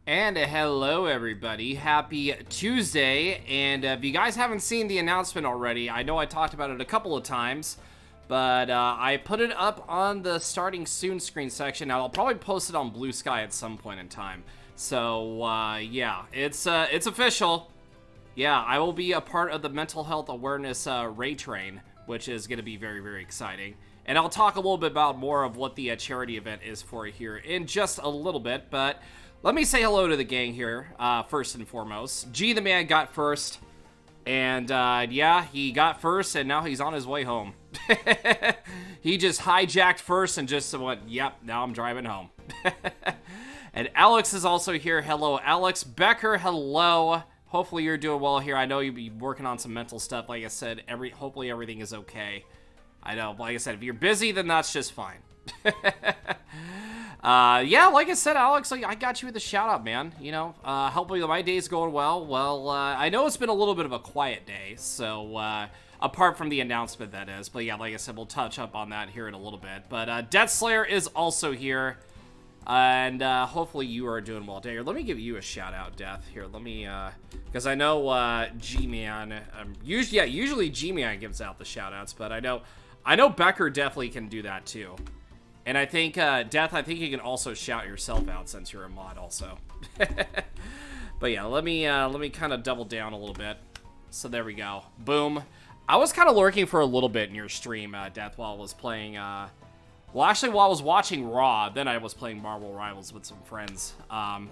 And hello everybody, happy Tuesday, and if you guys haven't seen the announcement already, I know I talked about it a couple of times, but I put it up on the starting soon screen section. Now I'll probably post it on Blue Sky at some point in time. So yeah, it's official. Yeah, I will be a part of the mental health awareness raid train, which is going to be very, very exciting. And I'll talk a little bit about more of what the charity event is for here in just a little bit, but let me say hello to the gang here, first and foremost. G the man got first, and yeah, he got first, and now he's on his way home. He just hijacked first and just went, yep, now I'm driving home. And Alex is also here. Hello, Alex. Becker, hello. Hopefully you're doing well here. I know you'll be working on some mental stuff. Like I said, hopefully everything is okay. I know, like I said, if you're busy, then that's just fine. Yeah, like I said, Alex, I got you with a shout out, man. You know, hopefully my day's going well. Well, I know it's been a little bit of a quiet day, so, apart from the announcement, that is. But yeah, like I said, we'll touch up on that here in a little bit. But, Death Slayer is also here, and, hopefully you are doing well. Here, let me give you a shout out, Death. Here, let me, because I know, G-Man, usually G-Man gives out the shout outs, but I know Becker definitely can do that, too. And I think, Death, I think you can also shout yourself out since you're a mod also. But yeah, let me kind of double down a little bit. So there we go. Boom. I was kind of lurking for a little bit in your stream, Death, while I was playing, well, actually, while I was watching Raw, then I was playing Marvel Rivals with some friends.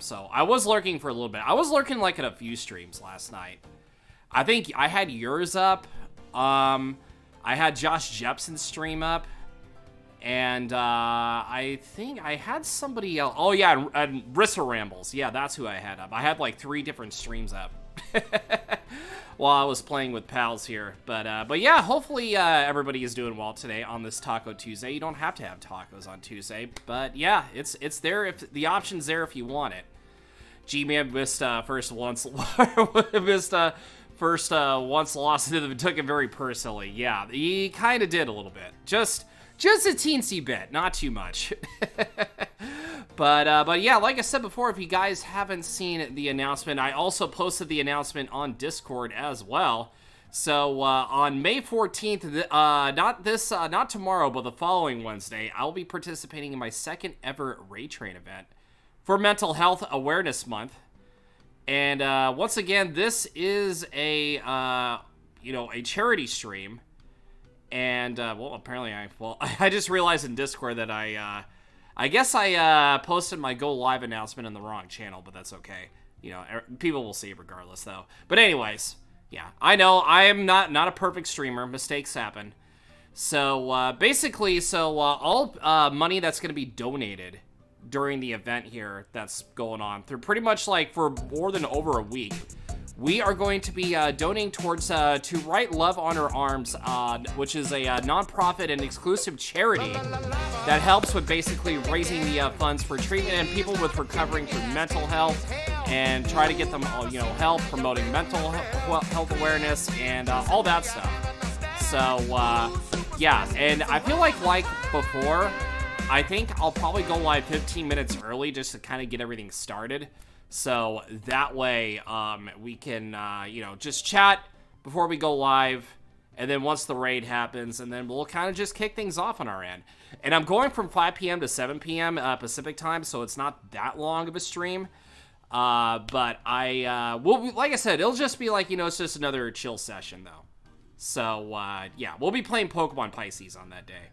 So I was lurking for a little bit. I was lurking, like, at a few streams last night. I think I had yours up. I had Josh Jepson's stream up. And, I think I had somebody else. Oh, yeah, and Rissa Rambles. Yeah, that's who I had up. I had, like, 3 different streams up while I was playing with pals here. But yeah, hopefully, everybody is doing well today on this Taco Tuesday. You don't have to have tacos on Tuesday. But, yeah, it's there if the option's there if you want it. G-Man missed, first once, lost and took it very personally. Yeah, he kind of did a little bit. Just a teensy bit, not too much. But yeah, like I said before, if you guys haven't seen the announcement, I also posted the announcement on Discord as well. So on May 14th, not tomorrow, but the following Wednesday, I'll be participating in my second ever Raid Train event for Mental Health Awareness Month. And once again, this is a charity stream. And, well, apparently I just realized in Discord that I guess I posted my Go Live announcement in the wrong channel, but that's okay. You know, people will see it regardless, though. But anyways, yeah, I know I am not a perfect streamer. Mistakes happen. So, basically, all money that's going to be donated during the event here that's going on through pretty much, like, for more than over a week, we are going to be donating towards To Right Love Honor Arms, which is a nonprofit and exclusive charity that helps with basically raising the funds for treatment and people with recovering from mental health and try to get them, help promoting mental health awareness and all that stuff. So, yeah, and I feel like before, I think I'll probably go live 15 minutes early just to kind of get everything started. So that way, we can, just chat before we go live, and then once the raid happens, and then we'll kind of just kick things off on our end. And I'm going from 5 p.m. to 7 p.m. Pacific time, so it's not that long of a stream. But like I said, it'll just be like, it's just another chill session, though. So, yeah, we'll be playing Pokemon Pisces on that day.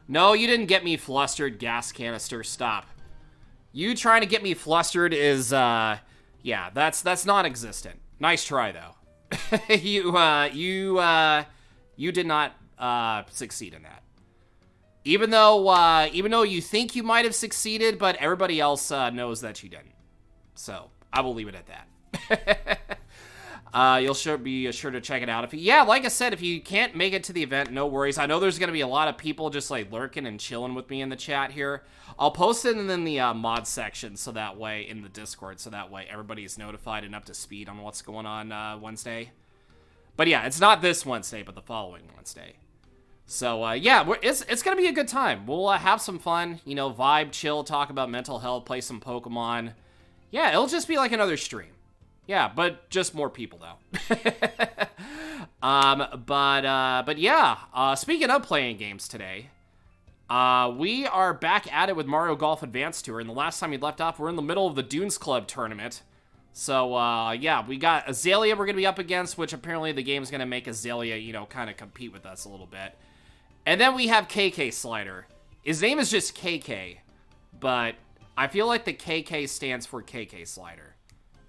No, you didn't get me flustered, gas canister, stop. You trying to get me flustered is, yeah, that's non-existent. Nice try, though. You did not, succeed in that. Even though you think you might have succeeded, but everybody else, knows that you didn't. So, I will leave it at that. You'll be sure to check it out. Like I said, if you can't make it to the event, no worries. I know there's going to be a lot of people just like lurking and chilling with me in the chat here. I'll post it in the mod section so that way in the Discord, so that way everybody is notified and up to speed on what's going on Wednesday. But yeah, it's not this Wednesday, but the following Wednesday. So, yeah, it's going to be a good time. We'll have some fun, you know, vibe, chill, talk about mental health, play some Pokemon. Yeah, it'll just be like another stream. Yeah, but just more people, though. But yeah, speaking of playing games today, we are back at it with Mario Golf Advanced Tour, and the last time we left off, we're in the middle of the Dunes Club tournament. So, yeah, we got Azalea we're going to be up against, which apparently the game's going to make Azalea, you know, kind of compete with us a little bit. And then we have KK Slider. His name is just KK, but I feel like the KK stands for KK Slider.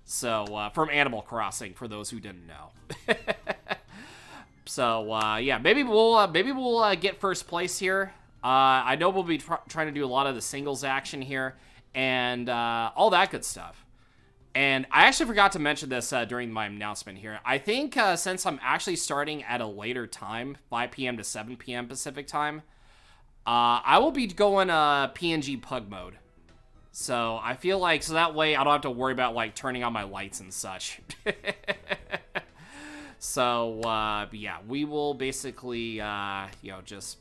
So, from Animal Crossing, for those who didn't know. So, yeah, maybe we'll get first place here. I know we'll be trying to do a lot of the singles action here, and all that good stuff. And I actually forgot to mention this during my announcement here. I think since I'm actually starting at a later time, 5 p.m. to 7 p.m. Pacific time, I will be going PNG Pug mode. So I feel like, so that way I don't have to worry about like turning on my lights and such. So, yeah, we will basically, you know, just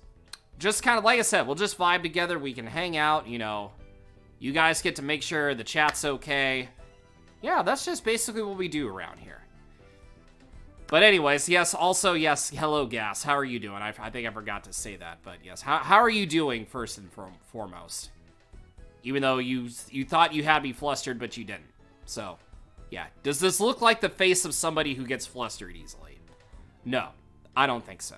kind of, like I said, we'll just vibe together. We can hang out, you know, you guys get to make sure the chat's okay. Yeah, that's just basically what we do around here. But anyways, yes, also, yes, hello, Gas. How are you doing? I think I forgot to say that, but yes, how are you doing first and foremost? Even though you thought you had me flustered, but you didn't. So, yeah. Does this look like the face of somebody who gets flustered easily? No, I don't think so.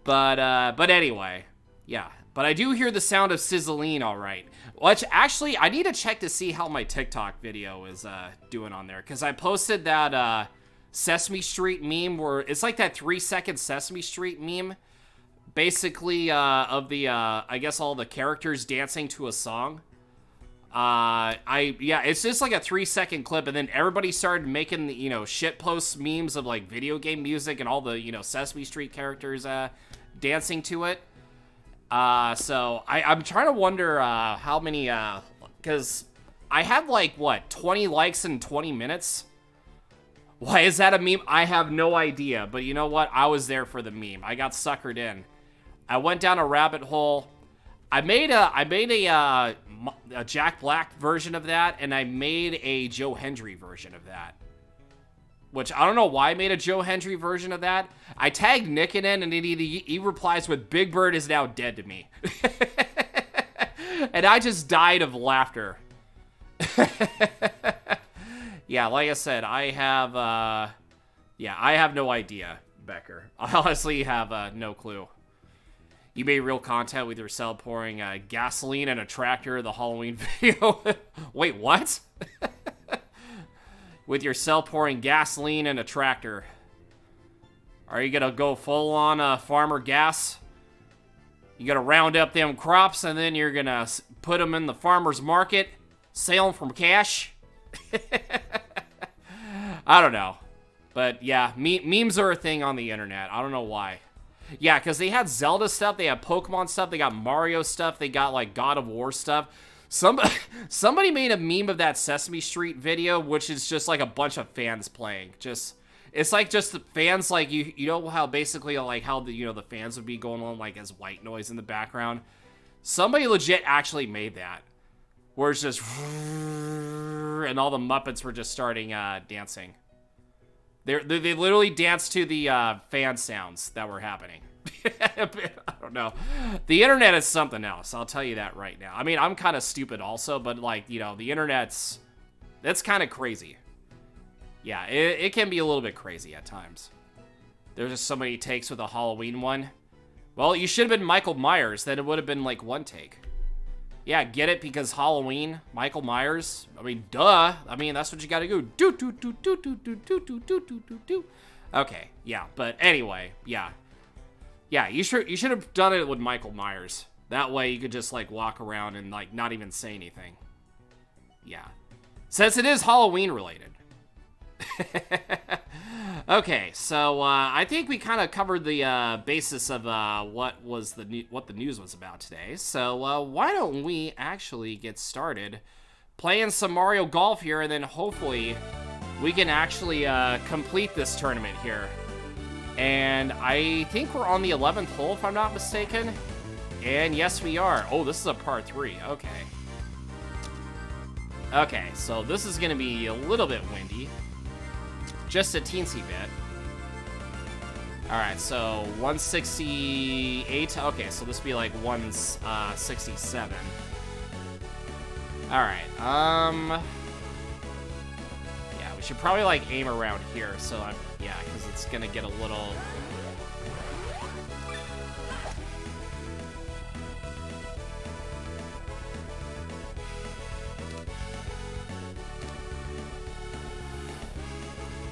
But anyway, yeah. But I do hear the sound of sizzling, all right. Which, actually, I need to check to see how my TikTok video is doing on there. Because I posted that Sesame Street meme where it's like that 3-second Sesame Street meme. Basically, of the, I guess all the characters dancing to a song. Yeah, it's just like a 3-second clip. And then everybody started making, you know, shitpost memes of like video game music and all the, you know, Sesame Street characters dancing to it. So I'm trying to wonder, how many, cause I had like, what, 20 likes in 20 minutes? Why is that a meme? I have no idea, but you know what? I was there for the meme. I got suckered in. I went down a rabbit hole. I made a Jack Black version of that, and I made a Joe Hendry version of that. Which, I don't know why I made a Joe Hendry version of that. I tagged Nick in it, and he replies with, "Big Bird is now dead to me." And I just died of laughter. Yeah, like I said, I have no idea, Becker. I honestly have no clue. You made real content with yourself pouring gasoline in a tractor, the Halloween video. Wait, what? With yourself pouring gasoline in a tractor. Are you gonna go full on farmer gas? You gotta round up them crops and then you're gonna put them in the farmer's market, sell them for cash? I don't know. But yeah, memes are a thing on the internet. I don't know why. Yeah, because they had Zelda stuff, they had Pokemon stuff, they got Mario stuff, they got like God of War stuff. Somebody made a meme of that Sesame Street video, which is just like a bunch of fans playing. It's like just the fans, like you know how basically like how the, you know, the fans would be going on like as white noise in the background. Somebody legit actually made that, where it's just and all the Muppets were just starting dancing. They literally danced to the fan sounds that were happening. I don't know. The internet is something else. I'll tell you that right now. I mean, I'm kind of stupid also, but like, you know, the internet's, that's kind of crazy. Yeah, it can be a little bit crazy at times. There's just so many takes with a Halloween one. Well, you should have been Michael Myers. Then it would have been like one take. Yeah, get it? Because Halloween, Michael Myers. I mean, duh. I mean, that's what you gotta do. Do. Okay, yeah. But anyway, yeah. Yeah, you should have done it with Michael Myers. That way you could just like walk around and like not even say anything. Yeah. Since it is Halloween related. Okay, so I think we kind of covered the basis of what the news was about today. So why don't we actually get started playing some Mario Golf here, and then hopefully we can actually complete this tournament here. And I think we're on the 11th hole, if I'm not mistaken. And yes, we are. Oh, this is a par 3. Okay. Okay, so this is going to be a little bit windy. Just a teensy bit. Alright, so 168. Okay, so this would be like 167. Alright, yeah, we should probably like aim around here, so yeah, because it's gonna get a little...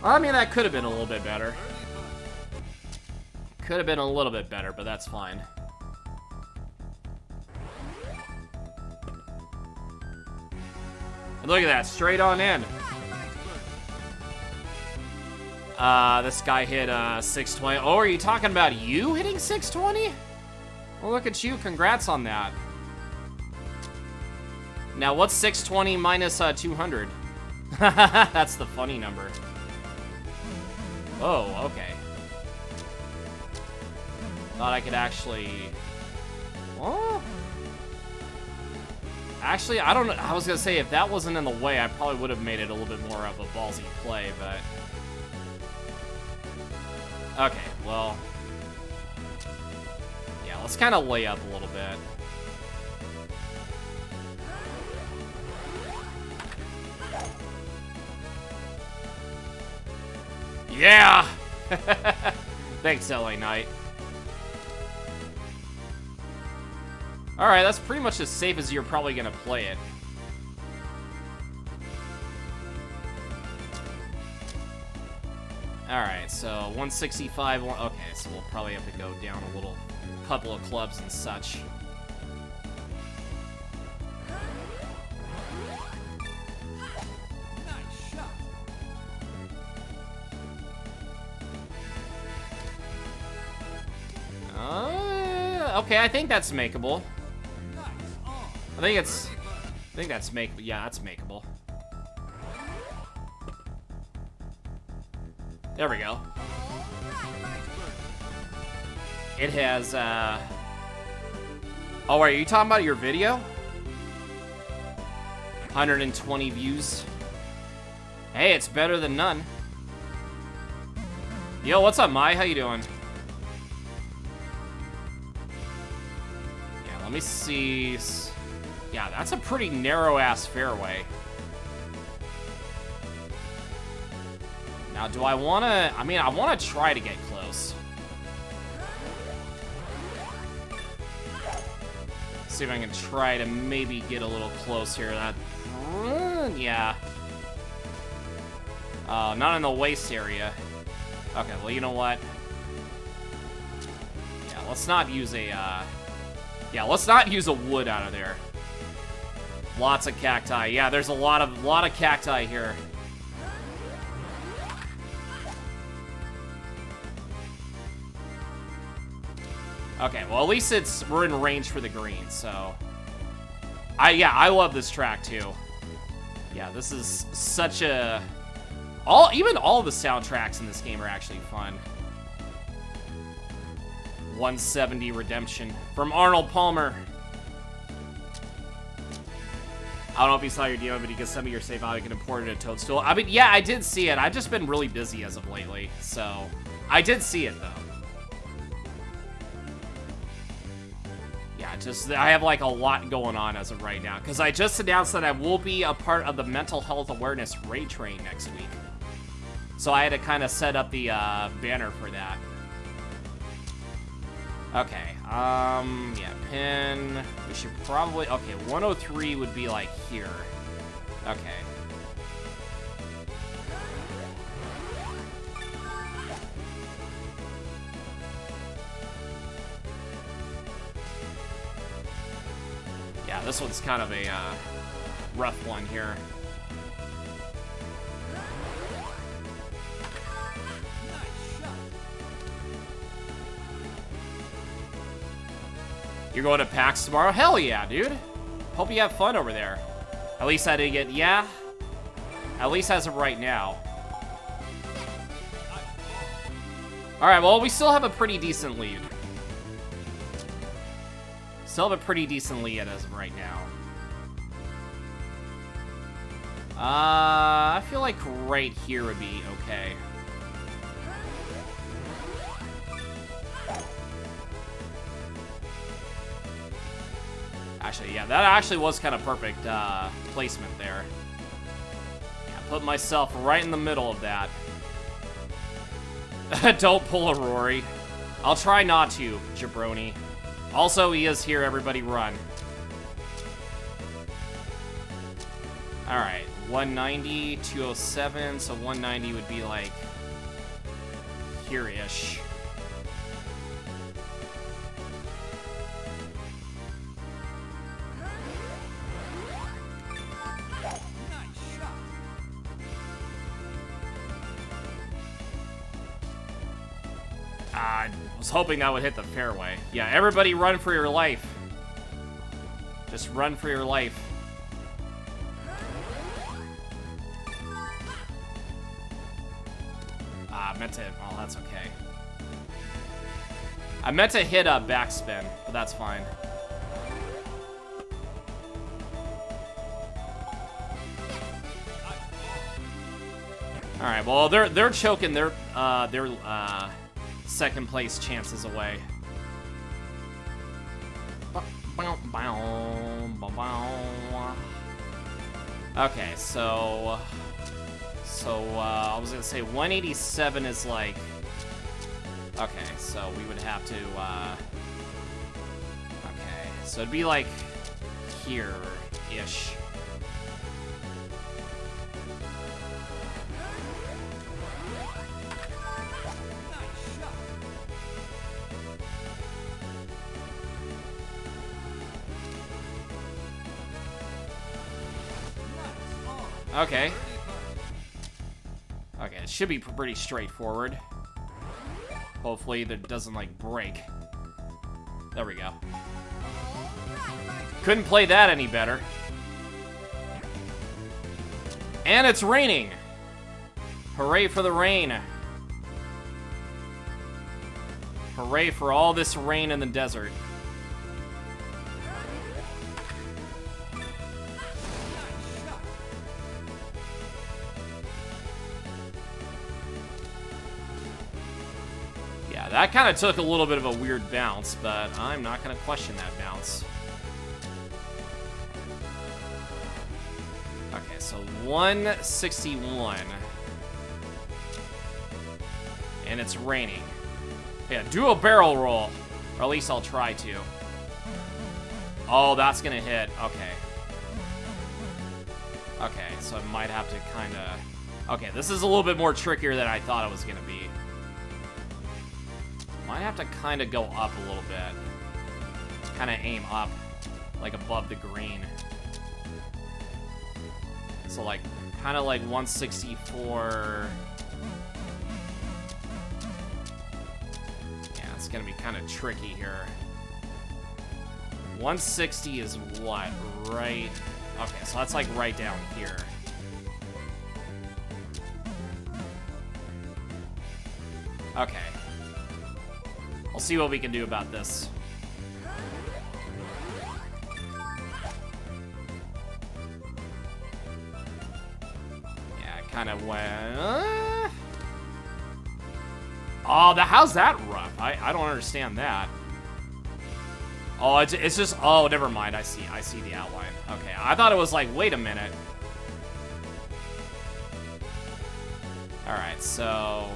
I mean, that could have been a little bit better. Could have been a little bit better, but that's fine. And look at that, straight on in. This guy hit 620. Oh, are you talking about you hitting 620? Well, look at you. Congrats on that. Now, what's 620 minus 200? That's the funny number. Oh, okay. Thought I could actually... Oh. Actually, I don't know. I was going to say, if that wasn't in the way, I probably would have made it a little bit more of a ballsy play, but... Okay, well... Yeah, let's kind of lay up a little bit. Yeah! Thanks, LA Knight. Alright, that's pretty much as safe as you're probably gonna play it. Alright, so 165, okay, so we'll probably have to go down a little, couple of clubs and such. Okay, I think that's makeable. I think that's makeable. Yeah, that's makeable. There we go. It has, Oh, are you talking about your video? 120 views. Hey, it's better than none. Yo, what's up, Mai? How you doing? Yeah, let me see. Yeah, that's a pretty narrow-ass fairway. Now, do I want to... I mean, I want to try to get close. See if I can try to maybe get a little close here. That... yeah. Not in the waist area. Okay, well, you know what? Yeah, let's not use a... yeah, let's not use a wood out of there. Lots of cacti. Yeah, there's a lot of cacti here. Okay, well, at least we're in range for the green, so... yeah, I love this track, too. Yeah, this is such a... Even all the soundtracks in this game are actually fun. 170 Redemption from Arnold Palmer. I don't know if you saw your DM, but you can send me your save out. You can import it to Toadstool. I mean, yeah, I did see it. I've just been really busy as of lately, so... I did see it, though. Yeah, I have, like, a lot going on as of right now, because I just announced that I will be a part of the Mental Health Awareness Raid Train next week. So I had to kind of set up the banner for that. Okay, yeah, pin. We should probably, okay, 103 would be like here. Okay. Yeah, this one's kind of a rough one here. You're going to PAX tomorrow? Hell yeah, dude. Hope you have fun over there. At least I didn't get... Yeah. At least as of right now. Alright, well, we still have a pretty decent lead. Still have a pretty decent lead as of right now. I feel like right here would be okay. Actually, yeah, that actually was kind of perfect placement there. Yeah, put myself right in the middle of that. Don't pull a Rory. I'll try not to, jabroni. Also, he is here, everybody run. Alright, 190, 207, so 190 would be like here-ish. I was hoping that would hit the fairway. Yeah, everybody run for your life. Just run for your life. Meant to, oh, that's okay. I meant to hit a backspin, but that's fine. All right, well, they're choking their second place chances away. Okay, so I was gonna say 187 is like, okay, so we would have to, okay, so it'd be like here-ish. Okay. Okay, it should be pretty straightforward. Hopefully that doesn't, like, break. There we go. Couldn't play that any better. And it's raining! Hooray for the rain. Hooray for all this rain in the desert. That kind of took a little bit of a weird bounce, but I'm not going to question that bounce. Okay, so 161. And it's raining. Yeah, do a barrel roll. Or at least I'll try to. Oh, that's going to hit. Okay. Okay, so I might have to kind of... Okay, this is a little bit more trickier than I thought it was going to be. Might have to kind of go up a little bit. Kind of aim up, like above the green. So like, kind of like 164. Yeah, it's gonna be kind of tricky here. 160 is what? Right? Okay, so that's like right down here. Okay. We'll see what we can do about this. Yeah, it kind of went... Oh, how's that rough? I don't understand that. Oh, it's just... Oh, never mind. I see the outline. Okay, I thought it was like, wait a minute. Alright, so...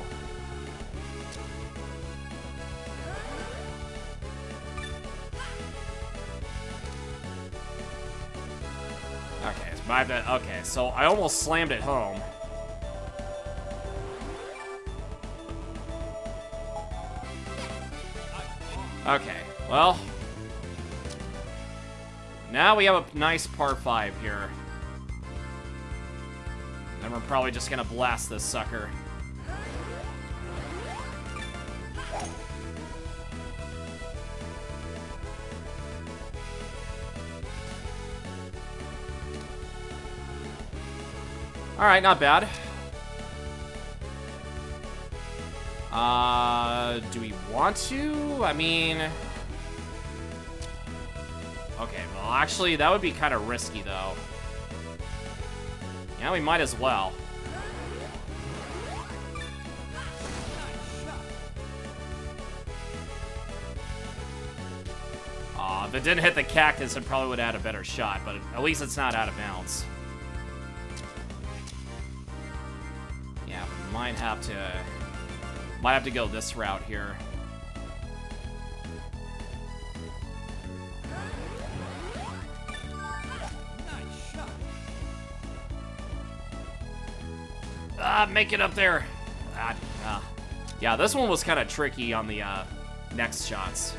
Okay, so I almost slammed it home. Okay, well. Now we have a nice par 5 here. And we're probably just gonna blast this sucker. Alright, not bad. Do we want to? I mean... Okay, well, actually, that would be kind of risky, though. Yeah, we might as well. If it didn't hit the cactus, it probably would have had a better shot, but at least it's not out of bounds. Yeah, might have to go this route here. Make it up there. Yeah, this one was kind of tricky on the next shots.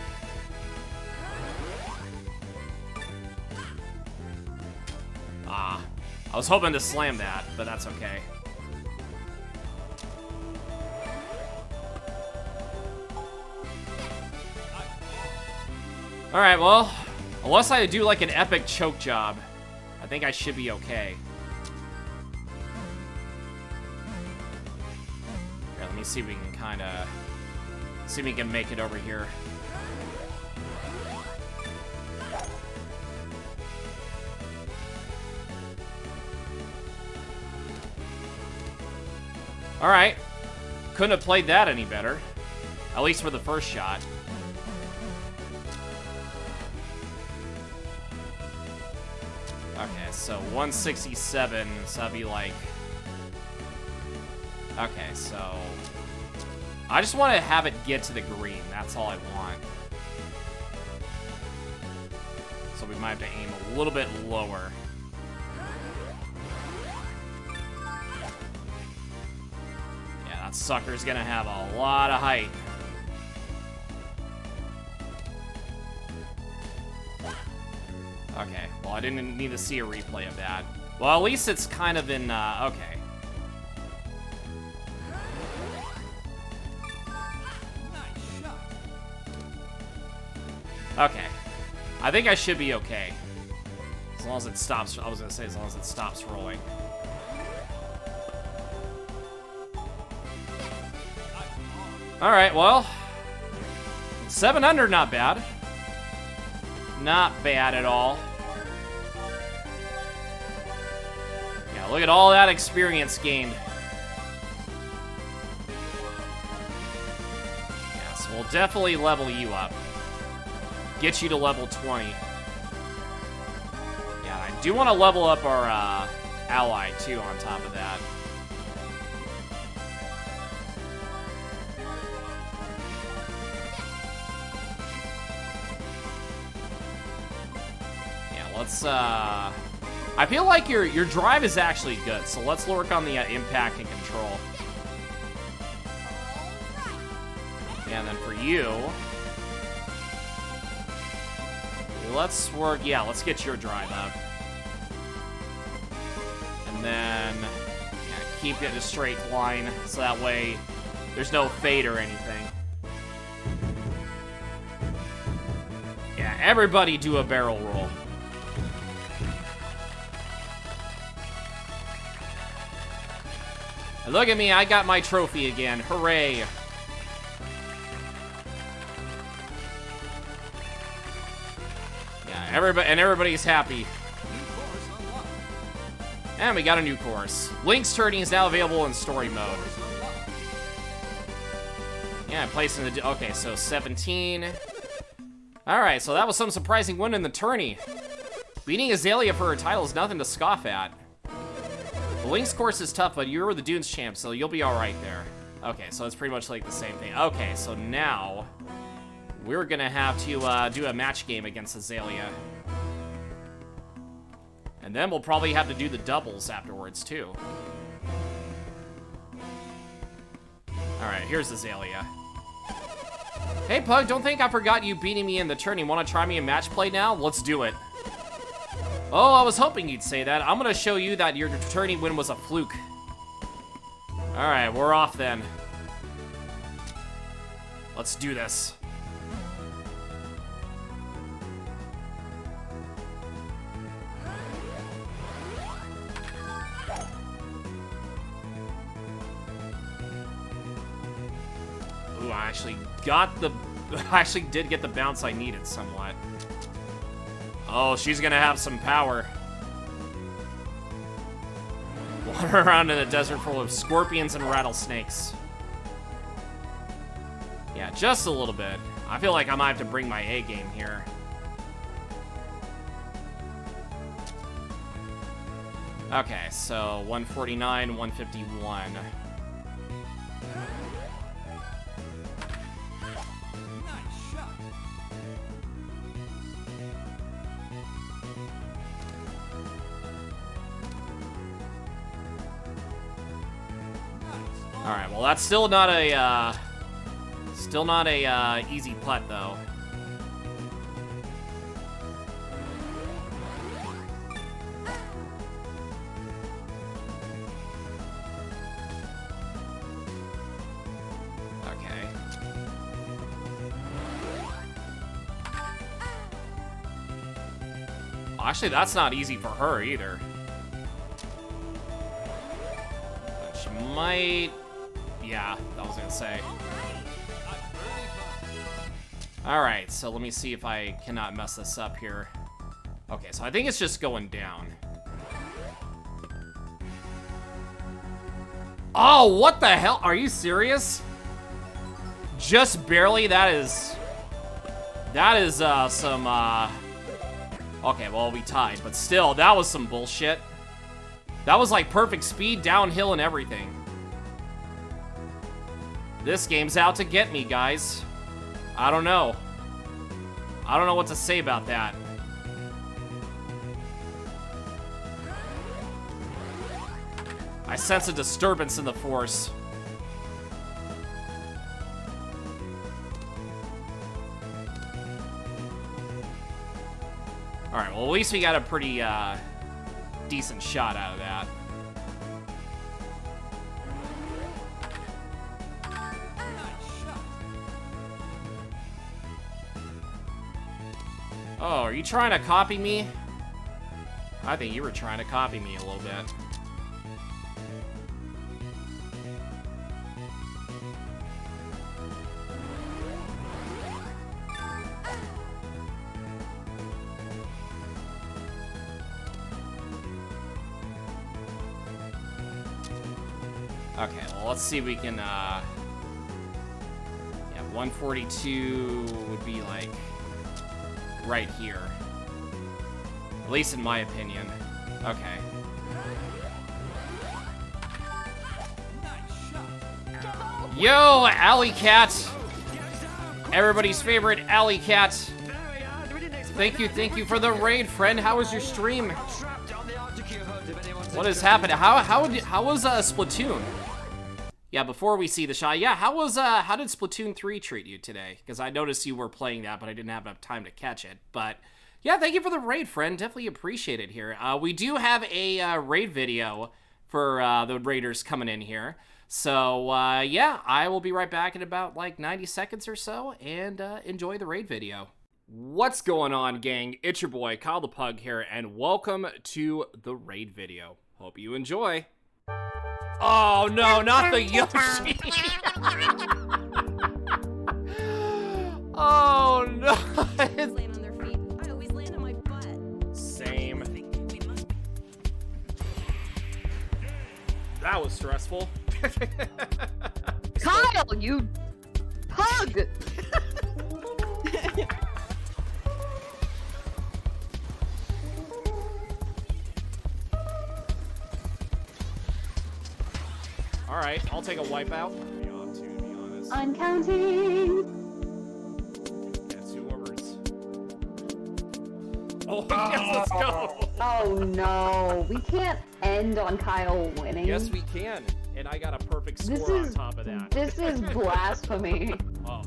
I was hoping to slam that, but that's okay. Alright, well, unless I do like an epic choke job, I think I should be okay. Here, let me see if we can see if we can make it over here. Alright. Couldn't have played that any better. At least for the first shot. Okay, so 167, so that'd be like... Okay, so... I just want to have it get to the green, that's all I want. So we might have to aim a little bit lower. Sucker's gonna have a lot of height. Okay, well, I didn't need to see a replay of that. Well, at least it's kind of in, okay. Okay. I think I should be okay. As long as it stops, I was gonna say, as long as it stops rolling. Alright, well, 700, not bad. Not bad at all. Yeah, look at all that experience gained. Yeah, so we'll definitely level you up. Get you to level 20. Yeah, I do want to level up our ally, too, on top of that. Let's, I feel like your drive is actually good, so let's work on the impact and control. And then for you, let's work, yeah, let's get your drive up. And then, yeah, keep it a straight line, so that way there's no fade or anything. Yeah, everybody do a barrel roll. And look at me, I got my trophy again. Hooray. Yeah, everybody's happy. And we got a new course. Link's Tourney is now available in story mode. Yeah, placing the... Okay, so 17. Alright, so that was some surprising win in the tourney. Beating Azalea for her title is nothing to scoff at. The Link's course is tough, but you were the Dunes champ, so you'll be alright there. Okay, so it's pretty much like the same thing. Okay, so now we're gonna have to do a match game against Azalea. And then we'll probably have to do the doubles afterwards, too. Alright, here's Azalea. Hey, Pug, don't think I forgot you beating me in the tourney. Want to try me in match play now? Let's do it. Oh, I was hoping you'd say that. I'm gonna show you that your tourney win was a fluke. Alright, we're off then. Let's do this. actually got the... I actually did get the bounce I needed somewhat. Oh, she's gonna have some power. Wander around in a desert full of scorpions and rattlesnakes. Yeah, just a little bit. I feel like I might have to bring my A game here. Okay, so 149, 151. All right, well that's still not a easy putt though. Okay. Well, actually, that's not easy for her either. But she might. Yeah, I was gonna say. Alright, so let me see if I cannot mess this up here. Okay, so I think it's just going down. Oh, what the hell? Are you serious? Just barely? That is some, okay, well, we tied, but still, that was some bullshit. That was like perfect speed, downhill, and everything. This game's out to get me, guys. I don't know. I don't know what to say about that. I sense a disturbance in the force. Alright, well, at least we got a pretty, decent shot out of that. Oh, are you trying to copy me? I think you were trying to copy me a little bit. Okay, well, let's see if we can, yeah, 142 would be, like, right here. At least in my opinion. Okay. Yo, Alley Cat! Everybody's favorite Alley Cat. Thank you for the raid, friend. How was your stream? What is happening? How was Splatoon? Yeah, before we see the shot, yeah, how did Splatoon 3 treat you today? Because I noticed you were playing that, but I didn't have enough time to catch it. But yeah, thank you for the raid, friend. Definitely appreciate it here. We do have a raid video for the raiders coming in here. So yeah, I will be right back in about like 90 seconds or so, and enjoy the raid video. What's going on, gang? It's your boy Kyle the Pug here, and welcome to the raid video. Hope you enjoy. Oh no, not the Yoshi! Oh no! Land on their feet. I always land on my butt. Same. That was stressful. Kyle, you pug! All right, I'll take a wipeout. To be honest. I'm counting. Yeah, 2 overs. Oh, yes, let's go. Oh no, we can't end on Kyle winning. Yes, we can. And I got a perfect score on top of that. This is blasphemy. Oh,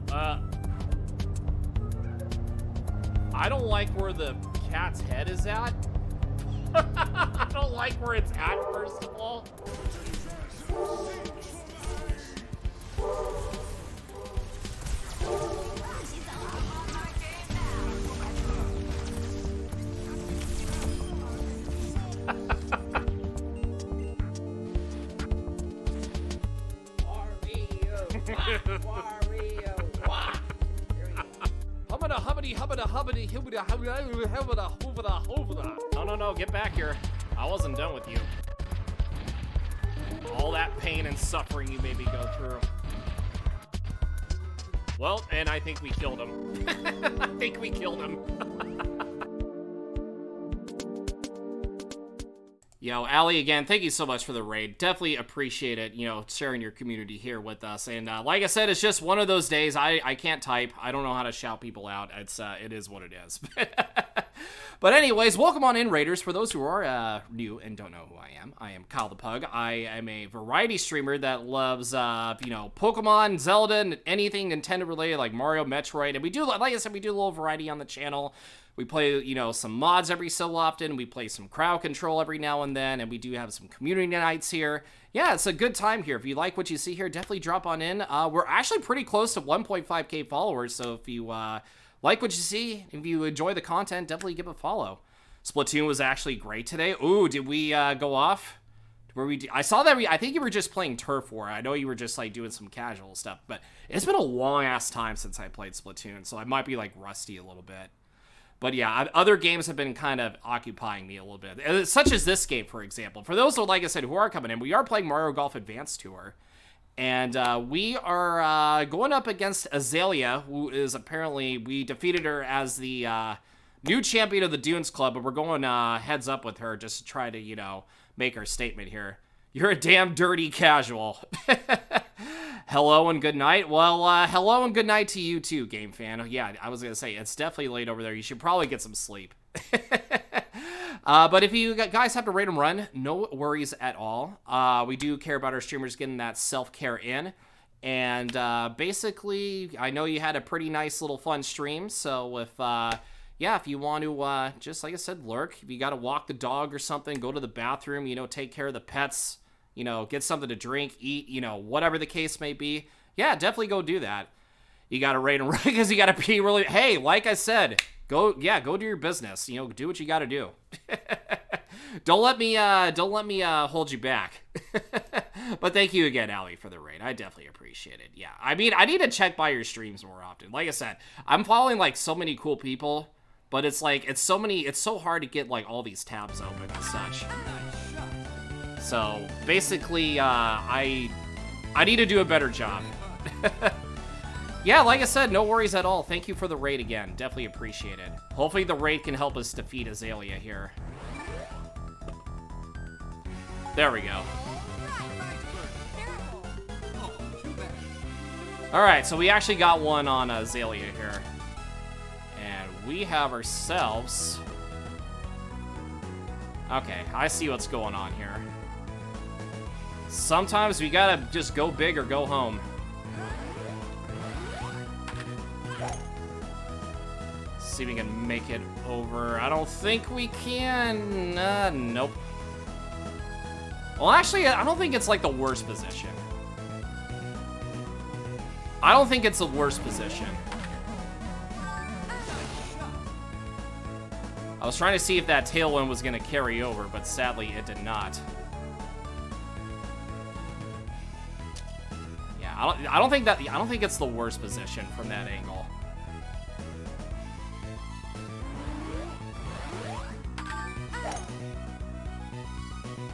I don't like where the cat's head is at. I don't like where it's at, first of all. Wario. No, get back here. I wasn't done with you. All that pain and suffering you made me go through. Well, and I think we killed him. I think we killed him. Yo, Ali, again, thank you so much for the raid. Definitely appreciate it, you know, sharing your community here with us. And like I said, it's just one of those days. I can't type. I don't know how to shout people out. It is what it is. But anyways, welcome on in, Raiders. For those who are new and don't know who I am Kyle the Pug. I am a variety streamer that loves, you know, Pokemon, Zelda, and anything Nintendo related like Mario, Metroid. And we do, like I said, we do a little variety on the channel. We play, you know, some mods every so often. We play some crowd control every now and then. And we do have some community nights here. Yeah, it's a good time here. If you like what you see here, definitely drop on in. We're actually pretty close to 1.5K followers. So if you like what you see, if you enjoy the content, definitely give a follow. Splatoon was actually great today. Ooh, did we go off? I saw that. I think you were just playing Turf War. I know you were just like doing some casual stuff. But it's been a long ass time since I played Splatoon. So I might be like rusty a little bit. But yeah, other games have been kind of occupying me a little bit, such as this game, for example. For those, like I said, who are coming in, we are playing Mario Golf Advanced Tour. And we are going up against Azalea, who is apparently, we defeated her as the new champion of the Dunes Club, but we're going heads up with her just to try to, you know, make our statement here. You're a damn dirty casual. Hello and good night. Well, hello and good night to you too, game fan. Yeah, I was going to say, it's definitely late over there. You should probably get some sleep. But if you guys have to rate them run, no worries at all. We do care about our streamers getting that self-care in. And basically, I know you had a pretty nice little fun stream. So if, yeah, if you want to, just like I said, lurk. If you got to walk the dog or something, go to the bathroom, you know, take care of the pets. You know, get something to drink, eat, you know, whatever the case may be. Yeah, definitely go do that. You got to rate them right because you got to be really, hey, like I said, go do your business. You know, do what you got to do. Don't let me hold you back. But thank you again, Ali, for the raid. I definitely appreciate it. Yeah, I mean, I need to check by your streams more often. Like I said, I'm following like so many cool people, but it's like, it's so hard to get like all these tabs open and such. So basically, I need to do a better job. Yeah, like I said, no worries at all. Thank you for the raid again. Definitely appreciate it. Hopefully the raid can help us defeat Azalea here. There we go. Alright, so we actually got one on Azalea here. And we have ourselves... Okay, I see what's going on here. Sometimes we gotta just go big or go home. See if we can make it over. I don't think we can. Nope. Well, actually, I don't think it's like the worst position. I don't think it's the worst position. I was trying to see if that tailwind was gonna carry over, but sadly, it did not. I don't think it's the worst position from that angle.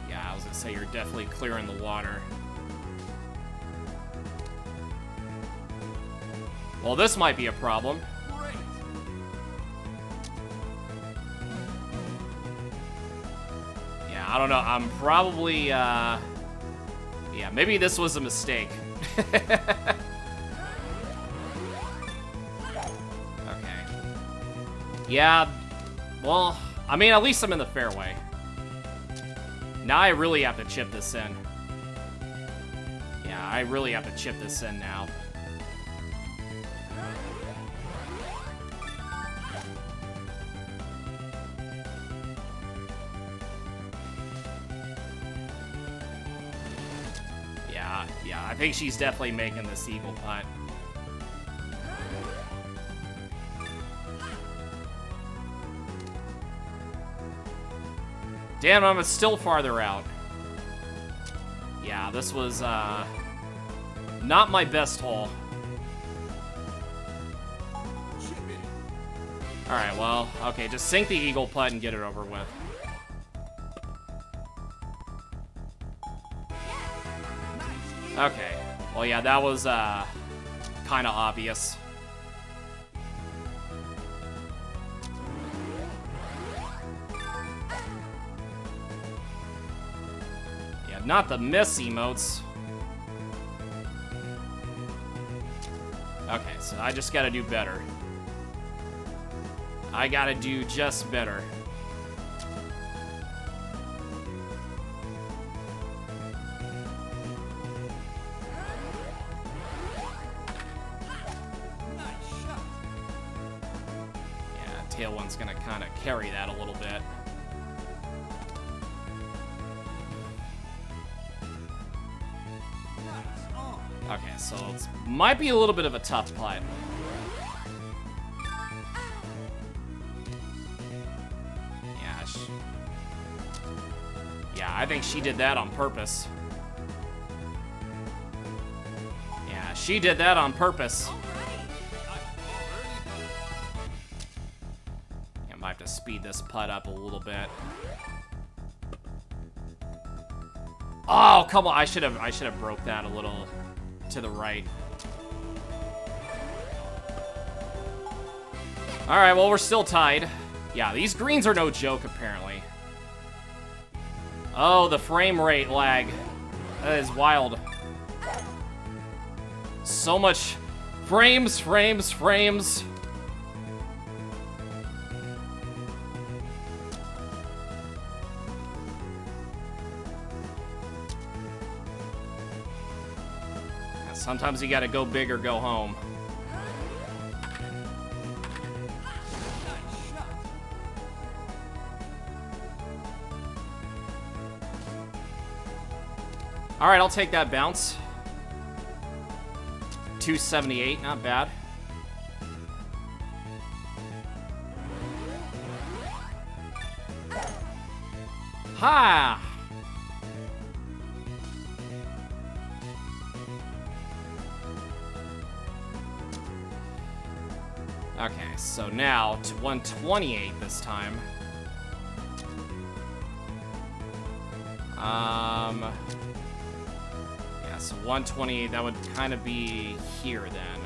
Yeah, I was gonna say you're definitely clearing the water. Well, this might be a problem. Yeah, I don't know. I'm probably yeah, maybe this was a mistake. Okay. Yeah, well, I mean, at least I'm in the fairway. Now I really have to chip this in. Yeah, I really have to chip this in now. Yeah, I think she's definitely making this eagle putt. Damn, I'm still farther out. Yeah, this was not my best hole. Alright, well, okay, just sink the eagle putt and get it over with. Okay. Well, yeah, that was, kind of obvious. Yeah, not the miss emotes. Okay, so I just gotta do better. I gotta do just better. Yeah, Tailwind's gonna kind of carry that a little bit. Okay, so it might be a little bit of a tough putt. Yeah, I think she did that on purpose. Yeah, she did that on purpose. I might have to speed this putt up a little bit. Oh, come on. I should have broke that a little to the right. All right, well, we're still tied. Yeah, these greens are no joke, apparently. Oh, the frame rate lag. That is wild. So much frames. Sometimes you gotta go big or go home. All right, I'll take that bounce. 278, not bad. Ha! Okay, so now to 128 this time. Yeah, so 128, that would kind of be here then.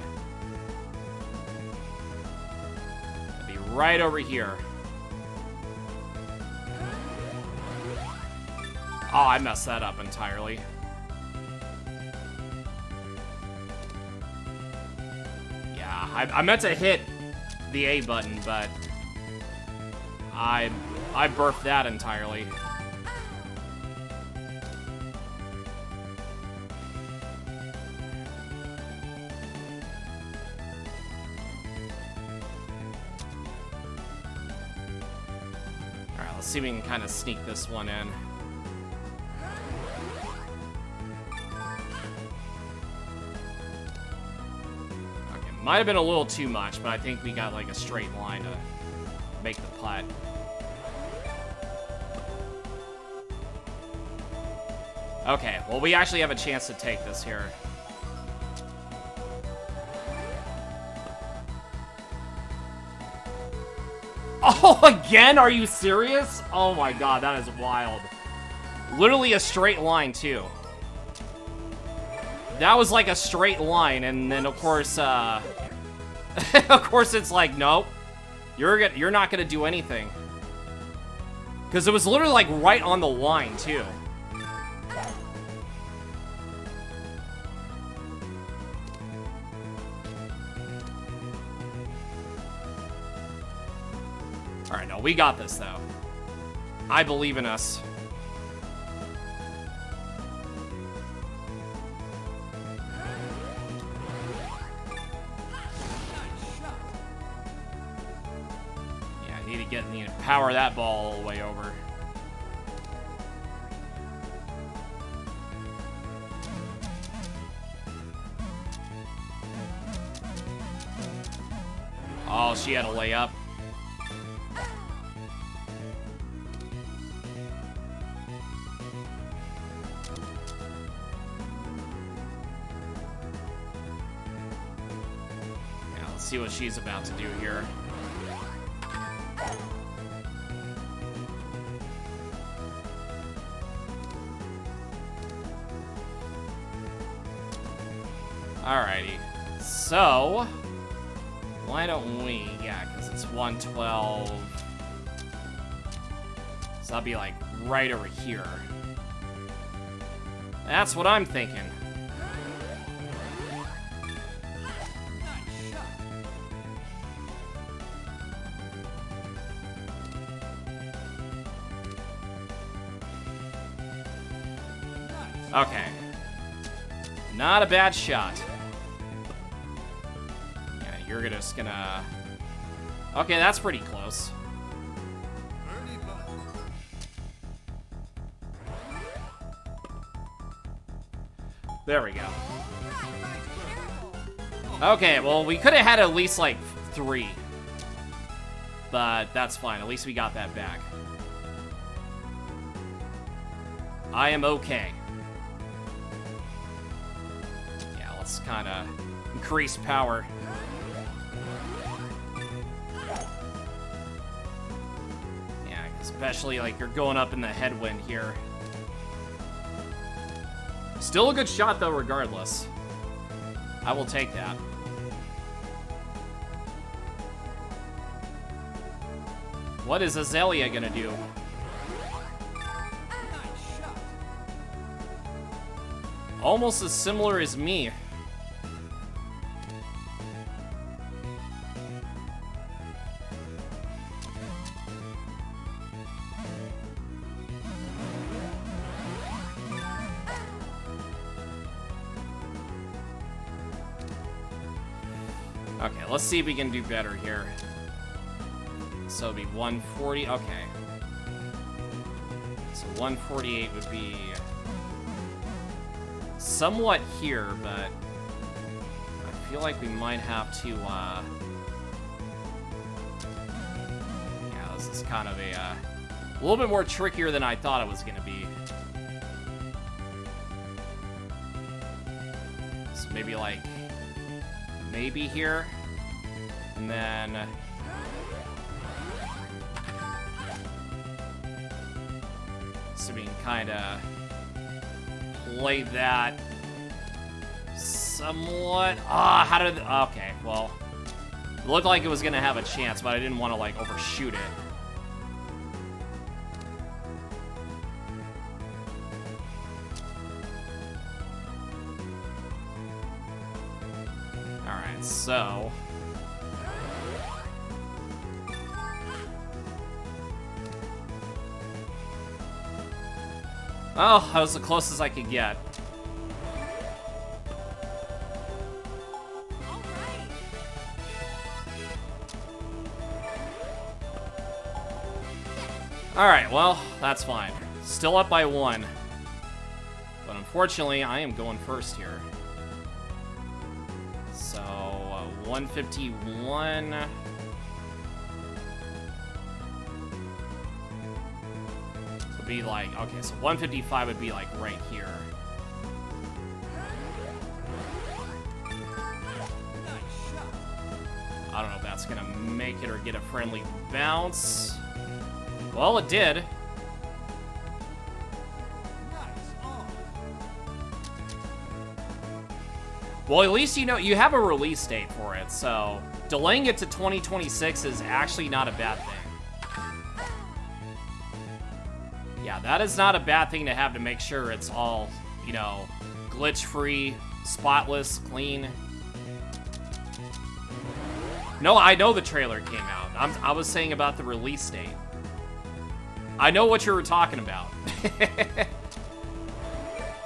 That'd be right over here. Oh, I messed that up entirely. Yeah, I meant to hit the A button, but I burped that entirely. Alright, let's see if we can kind of sneak this one in. Might have been a little too much, but I think we got like a straight line to make the putt. Okay, well, we actually have a chance to take this here. Oh, again? Are you serious? Oh my god, that is wild. Literally a straight line, too. That was like a straight line, and then of course, of course it's like, nope, you're not gonna do anything, because it was literally like right on the line too. All right, no, we got this though. I believe in us. Need to power that ball all the way over. Oh, she had a layup. Yeah, let's see what she's about to do here. Alrighty. So, why don't we? Yeah, because it's 112. So that'll be like right over here. That's what I'm thinking. Okay. Not a bad shot. Yeah, you're just gonna... Okay, that's pretty close. There we go. Okay, well, we could have had at least, like, 3. But that's fine. At least we got that back. I am okay. Yeah, let's kind of increase power. Yeah, especially, like, you're going up in the headwind here. Still a good shot, though, regardless. I will take that. What is Azalea gonna do? Almost as similar as me. Okay, let's see if we can do better here. So it'd be 140. Okay. So 148 would be somewhat here, but I feel like we might have to, yeah, this is kind of a little bit more trickier than I thought it was going to be. So maybe like, maybe here, and then so we can kind of play that somewhat. How did? Okay, well, it looked like it was gonna have a chance, but I didn't want to like overshoot it. So, oh, that was the closest I could get. Alright, well, that's fine. Still up by 1. But unfortunately, I am going first here. 151. Would be like, okay, so 155 would be like right here. I don't know if that's gonna make it or get a friendly bounce. Well, it did. Well, at least you know you have a release date for it, so delaying it to 2026 is actually not a bad thing. Yeah, that is not a bad thing to have to make sure it's all, you know, glitch-free, spotless, clean. No, I know the trailer came out. I was saying about the release date. I know what you were talking about.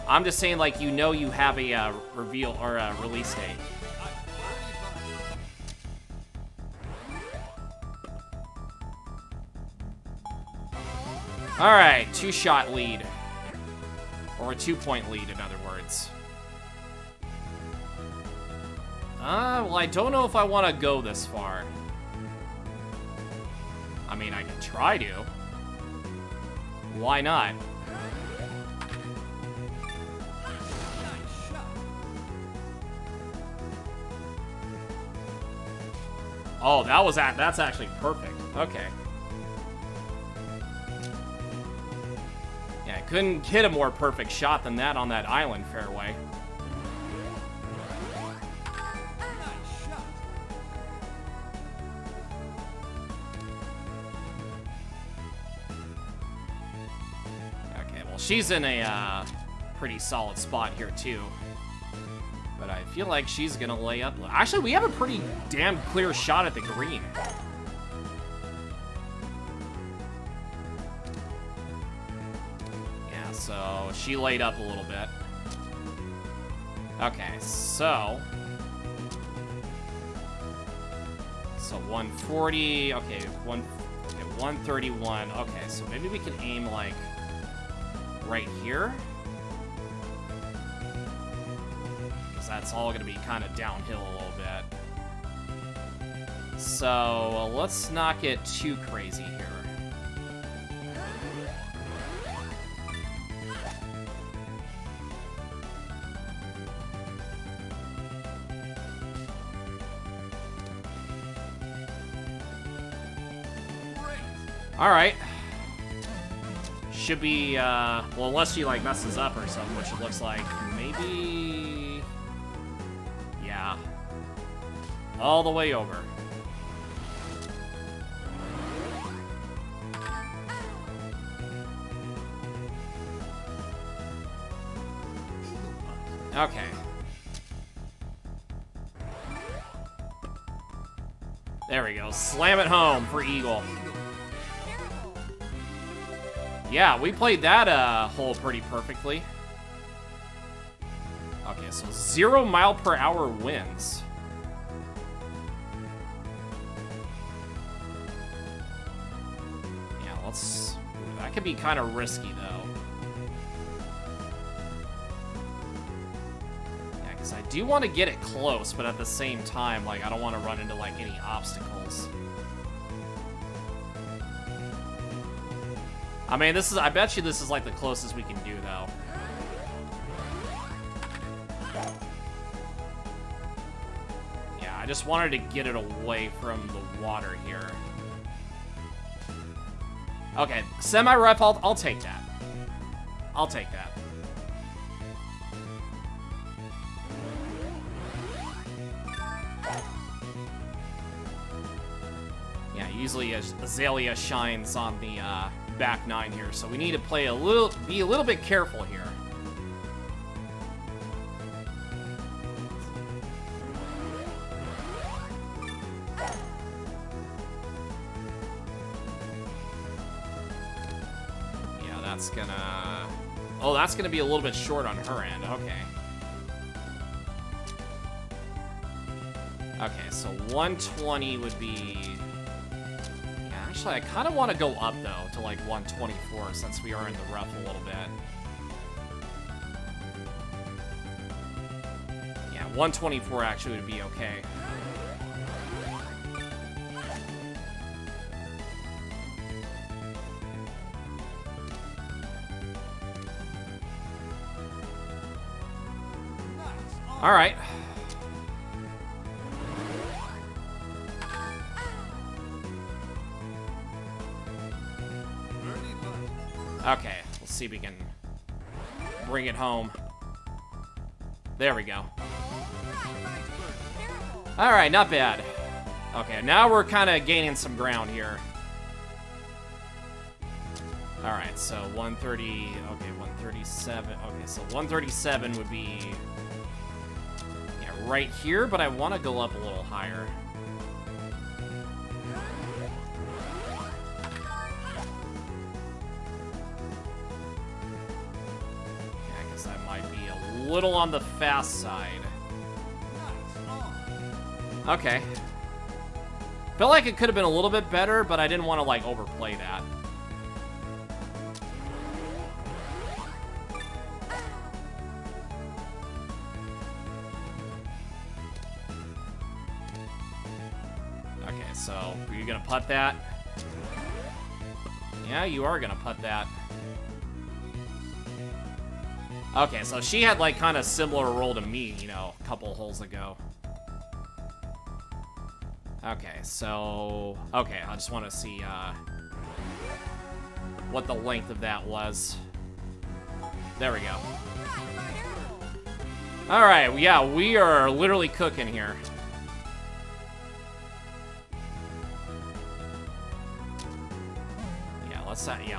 I'm just saying, like, you know you have a reveal or a release date. All right, 2-shot lead. Or a 2-point lead, in other words. Well, I don't know if I want to go this far. I mean, I can try to. Why not? Oh, that's actually perfect. Okay. Yeah, I couldn't get a more perfect shot than that on that island fairway. well, she's in a pretty solid spot here, too. But I feel like she's going to lay up. Actually, we have a pretty damn clear shot at the green. Yeah, so she laid up a little bit. Okay, so 140, okay, 131. Okay, so maybe we can aim like right here. Because that's all gonna be kind of downhill a little bit. So let's not get too crazy here. All right. Should be, well, unless she, like, messes up or something, which it looks like. Maybe... Yeah. All the way over. Okay. There we go. Slam it home for Eagle. Yeah, we played that hole pretty perfectly. Okay, so 0 mph winds. Yeah, let's... Ooh, that could be kind of risky, though. Yeah, because I do want to get it close, but at the same time, like, I don't want to run into, like, any obstacles. I mean, this is, I bet you this is like the closest we can do, though. Yeah, I just wanted to get it away from the water here. Okay, semi-ref, I'll take that. I'll take that. Yeah, usually Azalea shines on the, back 9 here, so we need to play be a little bit careful here. Yeah, that's gonna... Oh, that's gonna be a little bit short on her end. Okay. Okay, so 120 would be... Actually, I kind of want to go up, though, to, like, 124, since we are in the rough a little bit. Yeah, 124 actually would be okay. All right. Okay, let's see if we can bring it home. There we go. All right, not bad. Okay, now we're kind of gaining some ground here. All right, so 130, okay, 137. Okay, so 137 would be, yeah, right here, but I want to go up a little higher. Little on the fast side. Okay. Felt like it could have been a little bit better, but I didn't want to, like, overplay that. Okay, so are you gonna putt that? Yeah, you are gonna putt that. Okay, so she had, like, kind of similar roll to me, you know, a couple holes ago. Okay, so... Okay, I just want to see, what the length of that was. There we go. Alright, yeah, we are literally cooking here.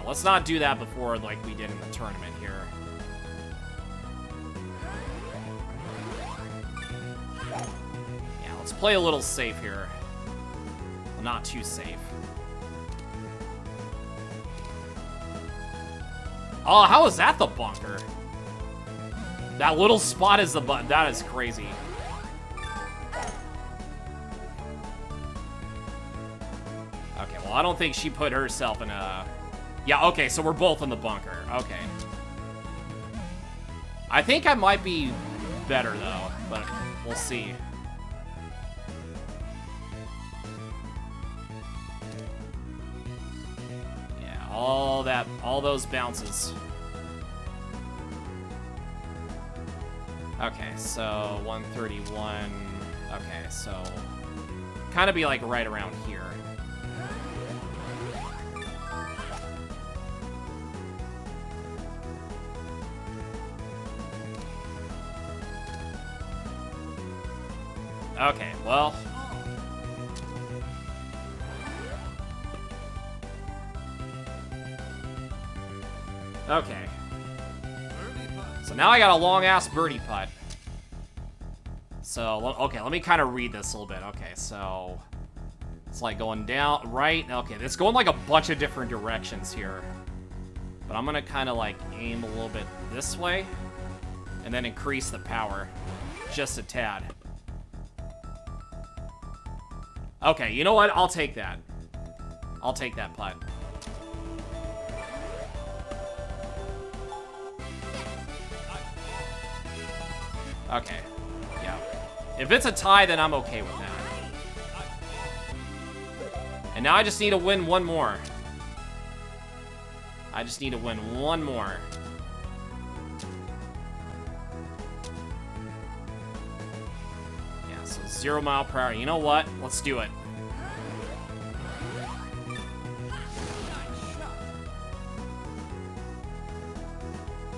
let's not do that before like we did in the tournament here. Yeah, let's play a little safe here. Well, not too safe. Oh, how is that the bunker? That little spot is the button. That is crazy. Okay, well, I don't think she put herself in a... Yeah, okay, so we're both in the bunker. Okay. I think I might be better, though, but we'll see. Yeah, all those bounces. Okay, so 131. Okay, so kind of be like right around here. Okay, well. Okay. So now I got a long-ass birdie putt. So, okay, let me kind of read this a little bit. Okay, so it's like going down, right? Okay, it's going like a bunch of different directions here. But I'm going to kind of like aim a little bit this way and then increase the power just a tad. Okay, you know what? I'll take that. I'll take that putt. Okay. Yeah. If it's a tie, then I'm okay with that. And now I just need to win one more. I just need to win one more. Yeah, so 0 mile per hour. You know what? Let's do it.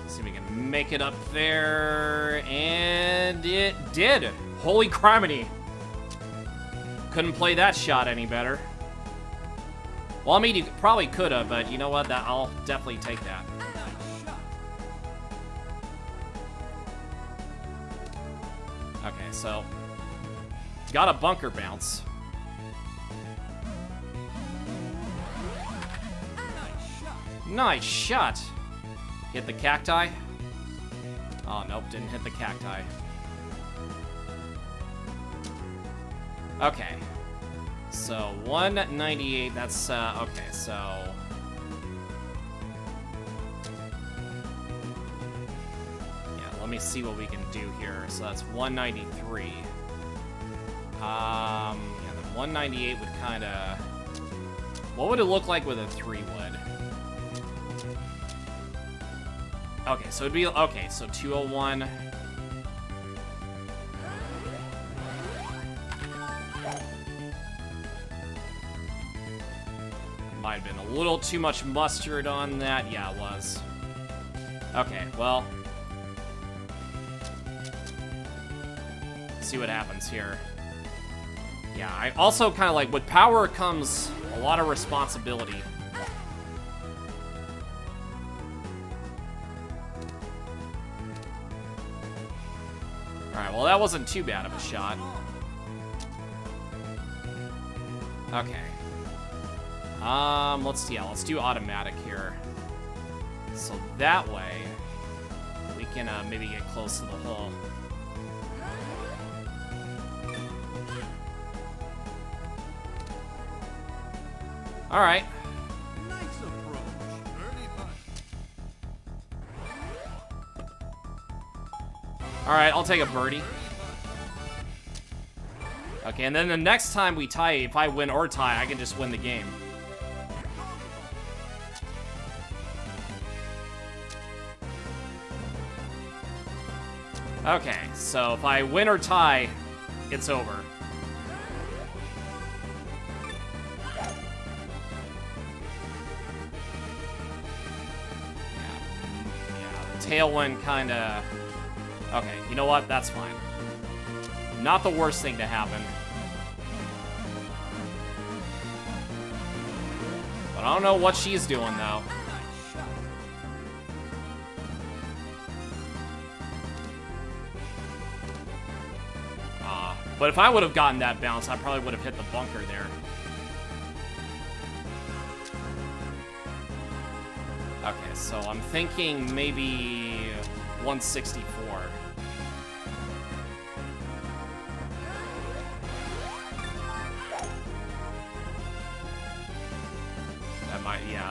See if we can make it up there. And it did. Holy criminy. Couldn't play that shot any better. Well, I mean, you probably could have, but you know what? I'll definitely take that. Okay, so got a bunker bounce. Nice shot. Hit the cacti. Oh, nope, didn't hit the cacti. Okay. So, 198, that's, okay, so... Yeah, let me see what we can do here. So that's 193. Yeah, then 198 would kind of... What would it look like with a 3 wood? Okay, so it'd be... Okay, so 201... Might have been a little too much mustard on that. Yeah, it was. Okay, well. See what happens here. Yeah, I also kind of like, with power comes a lot of responsibility. Alright, well that wasn't too bad of a shot. Okay. Let's do automatic here. So that way, we can maybe get close to the hole. All right. Nice approach. Birdie putt. All right, I'll take a birdie. Okay, and then the next time we tie, if I win or tie, I can just win the game. Okay, so if I win or tie, it's over. Yeah, the tailwind kind of... Okay, you know what? That's fine. Not the worst thing to happen. But I don't know what she's doing, though. Nice shot. But if I would have gotten that bounce, I probably would have hit the bunker there. Okay, so I'm thinking maybe 164.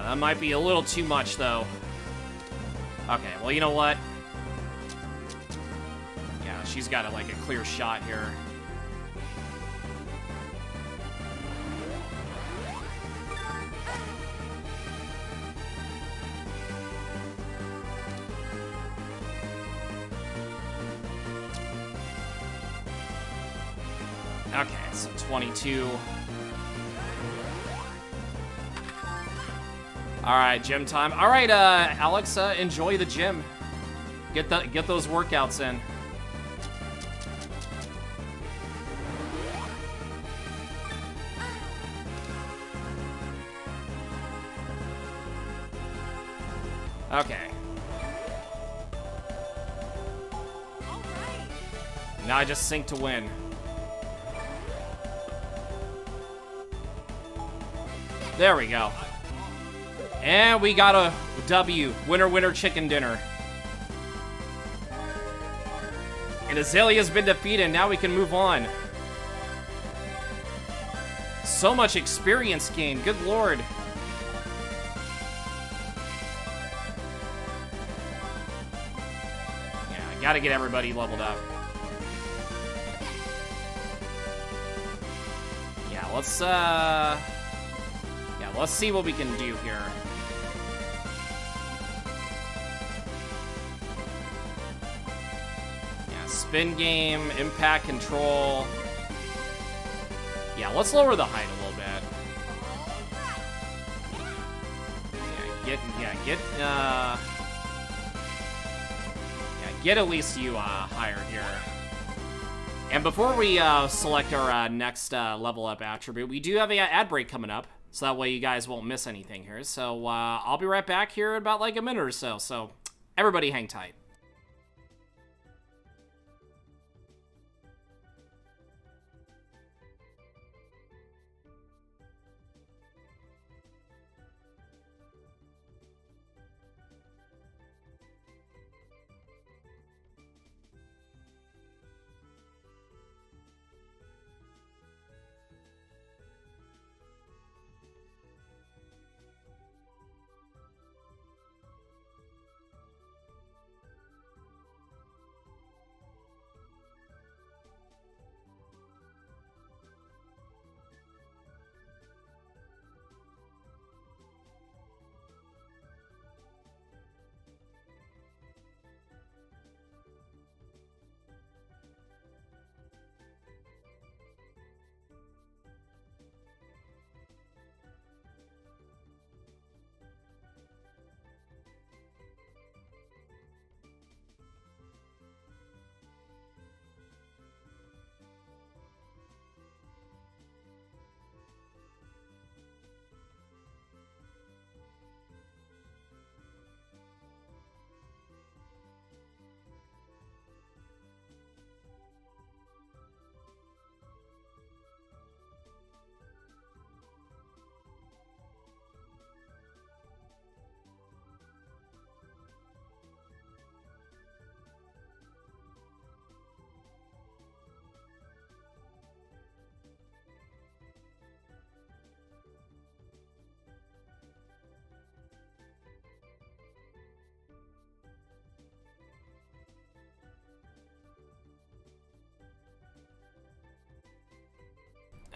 That might be a little too much, though. Okay, well, you know what? Yeah, she's got like a clear shot here. Okay, so 22. All right, gym time. All right, Alex, enjoy the gym. Get those workouts in. Okay. Now I just sink to win. There we go. And we got a W. Winner, winner, chicken dinner. And Azalea's been defeated. Now we can move on. So much experience gained. Good lord. Yeah, I gotta get everybody leveled up. Yeah, let's see what we can do here. Spin game, impact control. Yeah, let's lower the height a little bit. Get at least you higher here. And before we select our next level up attribute, we do have an ad break coming up, so that way you guys won't miss anything here. So I'll be right back here in about like a minute or so. So everybody hang tight.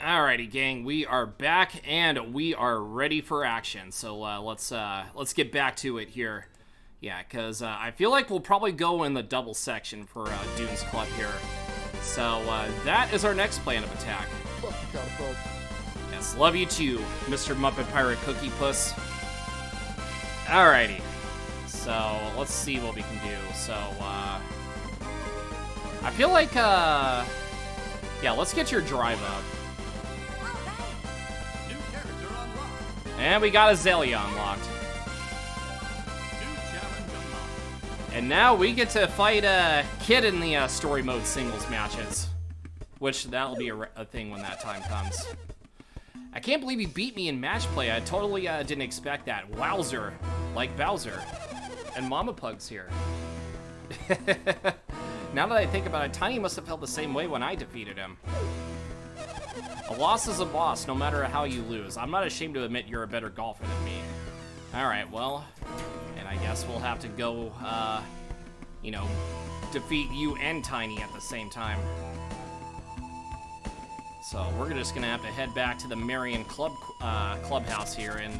Alrighty, gang, we are back and we are ready for action. So let's get back to it here. Yeah, because I feel like we'll probably go in the double section for Dune's Club here. So that is our next plan of attack. Yes, love you too, Mr. Muppet Pirate Cookie Puss. Alrighty, so let's see what we can do. So I feel like yeah, let's get your drive up. And we got Azalea unlocked. New challenge unlocked. And now we get to fight a Kid in the story mode singles matches. Which, that'll be a thing when that time comes. I can't believe he beat me in match play. I totally didn't expect that. Wowzer. Like Bowser. And Mama Pug's here. Now that I think about it, Tiny must have felt the same way when I defeated him. A loss is a loss, no matter how you lose. I'm not ashamed to admit you're a better golfer than me. Alright, well, and I guess we'll have to go, you know, defeat you and Tiny at the same time. So we're just gonna have to head back to the Marion clubhouse here and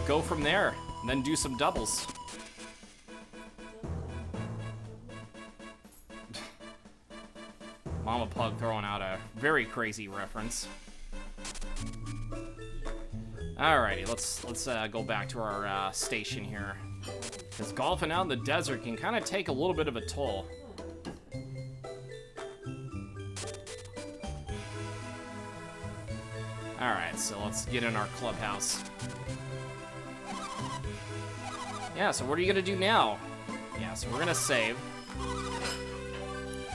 go from there, and then do some doubles. Mama Pug throwing out a very crazy reference. Alrighty, let's go back to our station here, because golfing out in the desert can kind of take a little bit of a toll. Alright, so let's get in our clubhouse. Yeah, so what are you gonna do now? Yeah, so we're gonna save.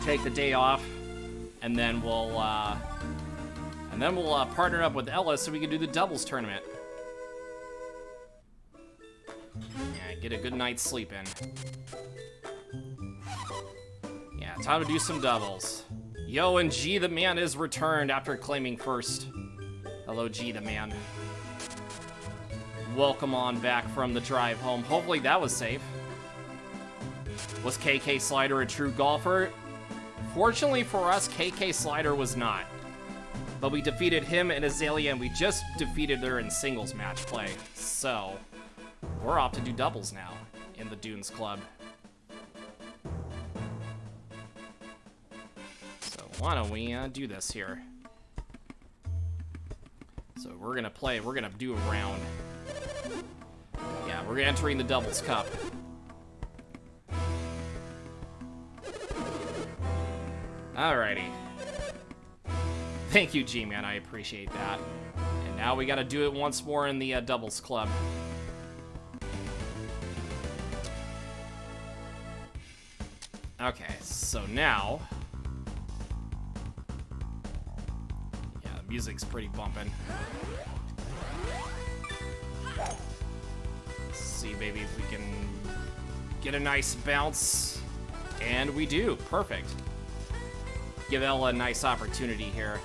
Take the day off, and then we'll partner up with Ella so we can do the doubles tournament. Yeah, get a good night's sleep in. Yeah, time to do some doubles. Yo, and G the Man is returned after claiming first. Hello, G the Man. Welcome on back from the drive home. Hopefully that was safe. Was KK Slider a true golfer? Fortunately for us, KK Slider was not. But we defeated him and Azalea, and we just defeated her in singles match play. So, we're off to do doubles now in the Dunes Club. So why don't we do this here? So we're gonna do a round. Yeah, we're entering the doubles cup. Alrighty. Thank you, G-Man, I appreciate that. And now we gotta do it once more in the doubles club. Okay, so now... Yeah, the music's pretty bumping. Let's see, maybe if we can get a nice bounce. And we do, perfect. Give Ella a nice opportunity here.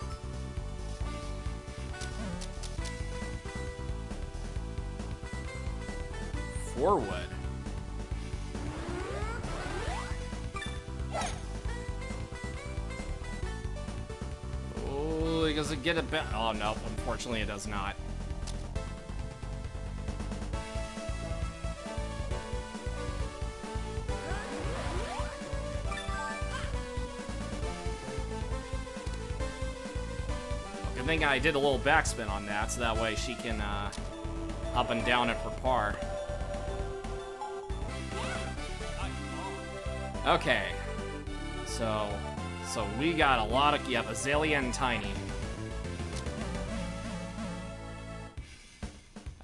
Forward. Oh, does it get a bit? Oh no, unfortunately it does not. Good thing I did a little backspin on that, so that way she can up and down it for par. Okay, so we got a lot of, yep, Azalea and Tiny.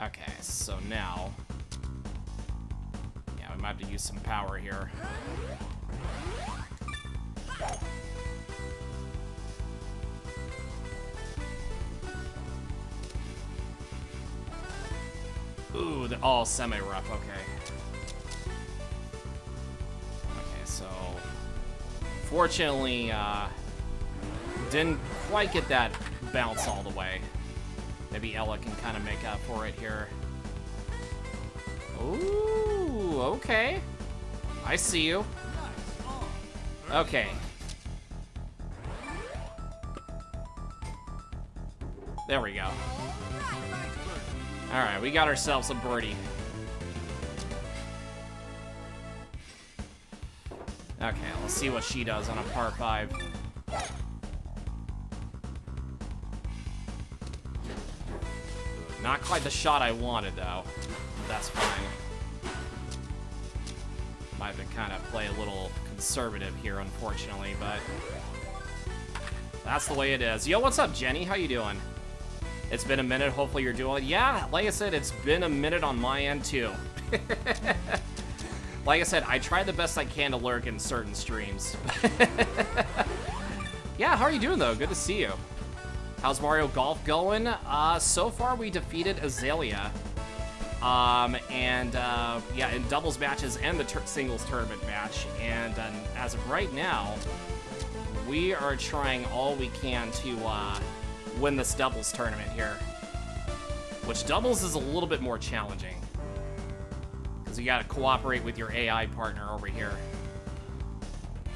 Okay, so now, yeah, we might have to use some power here. Ooh, they're all semi-rough, okay. Okay, so... Fortunately, didn't quite get that bounce all the way. Maybe Ella can kind of make up for it here. Ooh, okay. I see you. Okay. There we go. Alright, we got ourselves a birdie. Okay, let's see what she does on a par 5. Not quite the shot I wanted, though. That's fine. Might have to kind of play a little conservative here, unfortunately, but... That's the way it is. Yo, what's up, Jenny? How you doing? It's been a minute. Hopefully you're doing... Yeah, like I said, it's been a minute on my end, too. Like I said, I try the best I can to lurk in certain streams. Yeah, how are you doing, though? Good to see you. How's Mario Golf going? So far, we defeated Azalea. Yeah, in doubles matches and the singles tournament match. And as of right now, we are trying all we can to win this doubles tournament here. Which doubles is a little bit more challenging. Because you gotta cooperate with your AI partner over here.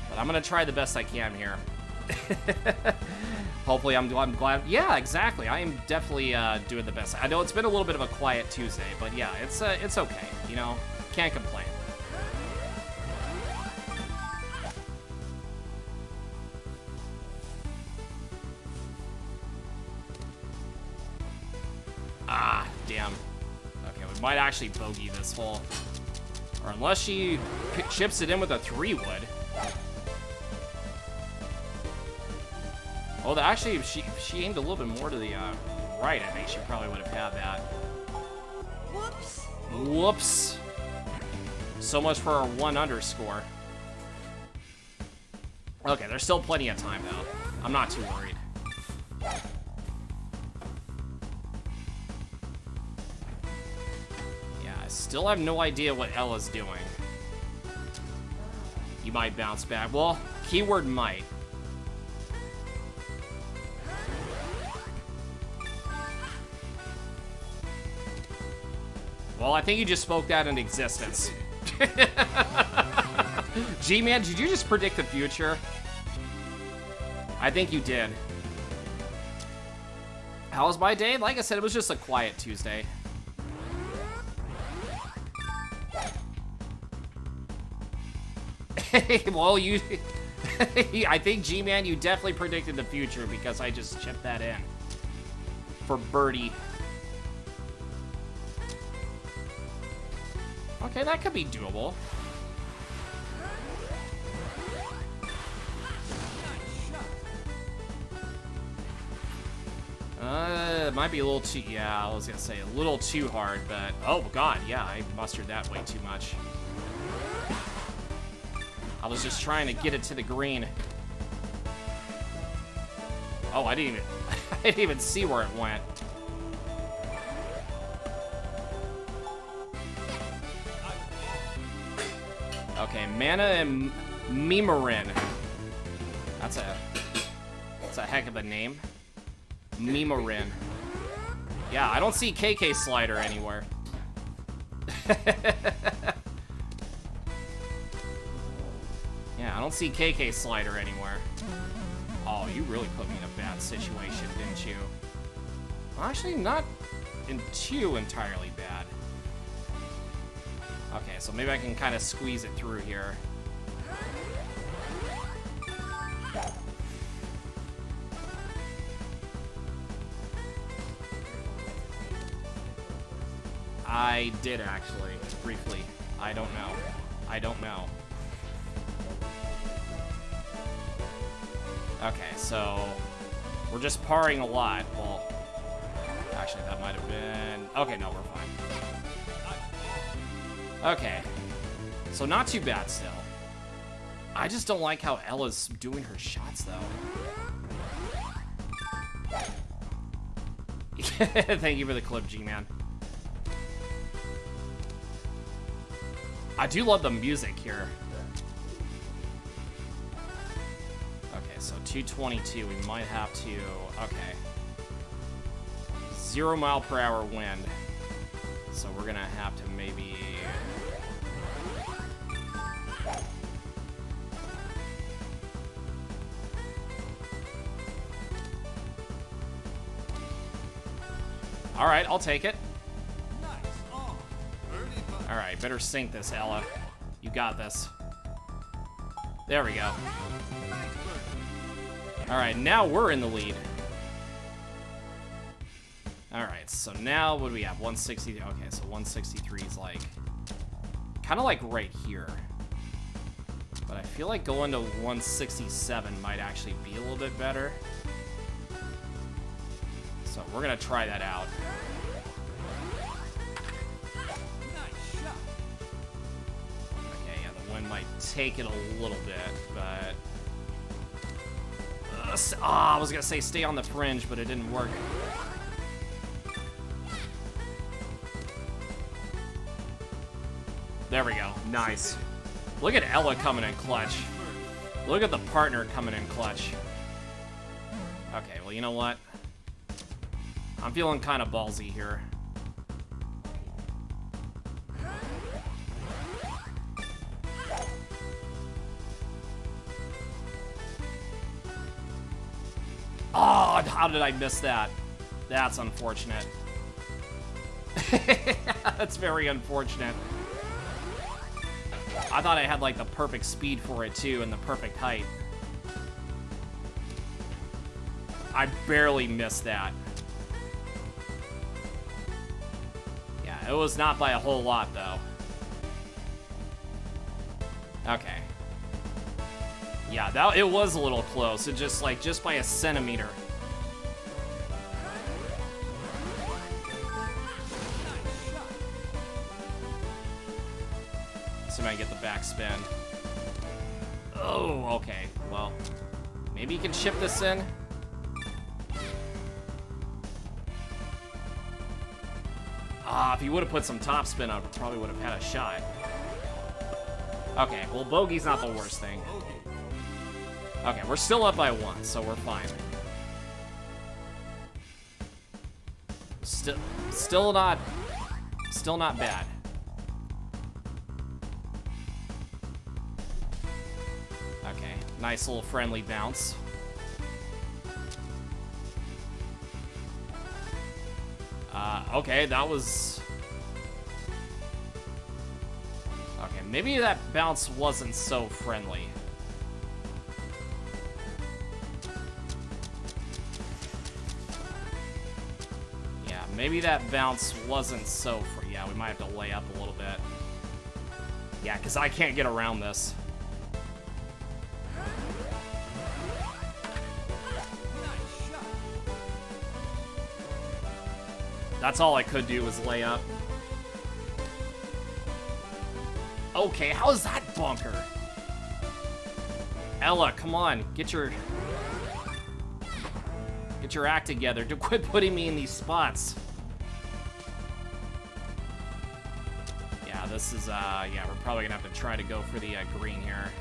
But I'm gonna try the best I can here. Hopefully I'm glad. Yeah, exactly. I am definitely doing the best. I know it's been a little bit of a quiet Tuesday, but yeah, it's okay. You know, can't complain. Ah, damn. Okay, we might actually bogey this hole. Or unless she chips it in with a 3-wood. Oh, actually, if she aimed a little bit more to the right, I think she probably would have had that. Whoops. Whoops. So much for our 1 underscore. Okay, there's still plenty of time, though. I'm not too worried. Yeah, I still have no idea what Ella's doing. You might bounce back. Well, keyword might. Well, I think you just spoke that into existence. G-Man, did you just predict the future? I think you did. How was my day? Like I said, it was just a quiet Tuesday. Well, you... I think, G-Man, you definitely predicted the future because I just chipped that in. For birdie. Okay, that could be doable. It might be a little too... Yeah, I was gonna say a little too hard, but... Oh, God, yeah, I mustered that way too much. I was just trying to get it to the green. Oh, I didn't even... I didn't even see where it went. Okay, Mana and Mimarin. That's a heck of a name. Mimarin. Yeah, I don't see KK Slider anywhere. Yeah, I don't see KK Slider anywhere. Oh, you really put me in a bad situation, didn't you? Well, actually, not in too entirely bad. Okay, so maybe I can kind of squeeze it through here. I did actually, briefly. I don't know. I don't know. Okay, so we're just parring a lot. Well, actually, that might have been... Okay, no, we're fine. Okay, so not too bad still. I just don't like how Ella's doing her shots, though. Thank you for the clip, G-Man. I do love the music here. Okay, so 222, we might have to... Okay. 0 mile per hour wind. So we're gonna have to maybe... All right, I'll take it. All right, better sink this, Ella. You got this. There we go. All right, now we're in the lead. All right, so now what do we have? 160. Okay, so 163 is like kind of like right here. But I feel like going to 167 might actually be a little bit better. So we're gonna try that out. Okay, yeah, the wind might take it a little bit, but... I was gonna say stay on the fringe, but it didn't work. There we go. Nice. Look at Ella coming in clutch. Look at the partner coming in clutch. Okay, well, you know what? I'm feeling kind of ballsy here. Oh, how did I miss that? That's unfortunate. That's very unfortunate. I thought I had like the perfect speed for it too and the perfect height. I barely missed that. Yeah, it was not by a whole lot though. Okay. Yeah, it was a little close. It just by a centimeter. See if I can get the backspin. Oh, okay. Well, maybe you can chip this in. If you would have put some topspin, I probably would have had a shot. Okay, well, bogey's not the worst thing. Okay, we're still up by 1, so we're fine. Still not bad. Okay, nice little friendly bounce. Okay, that was... Okay, maybe that bounce wasn't so friendly. Yeah, maybe that bounce wasn't so free. Yeah, we might have to lay up a little bit. Yeah, because I can't get around this. That's all I could do was lay up. Okay, how's that bunker? Ella, come on, get your act together. To quit putting me in these spots. Yeah, this is yeah, we're probably gonna have to try to go for the green here.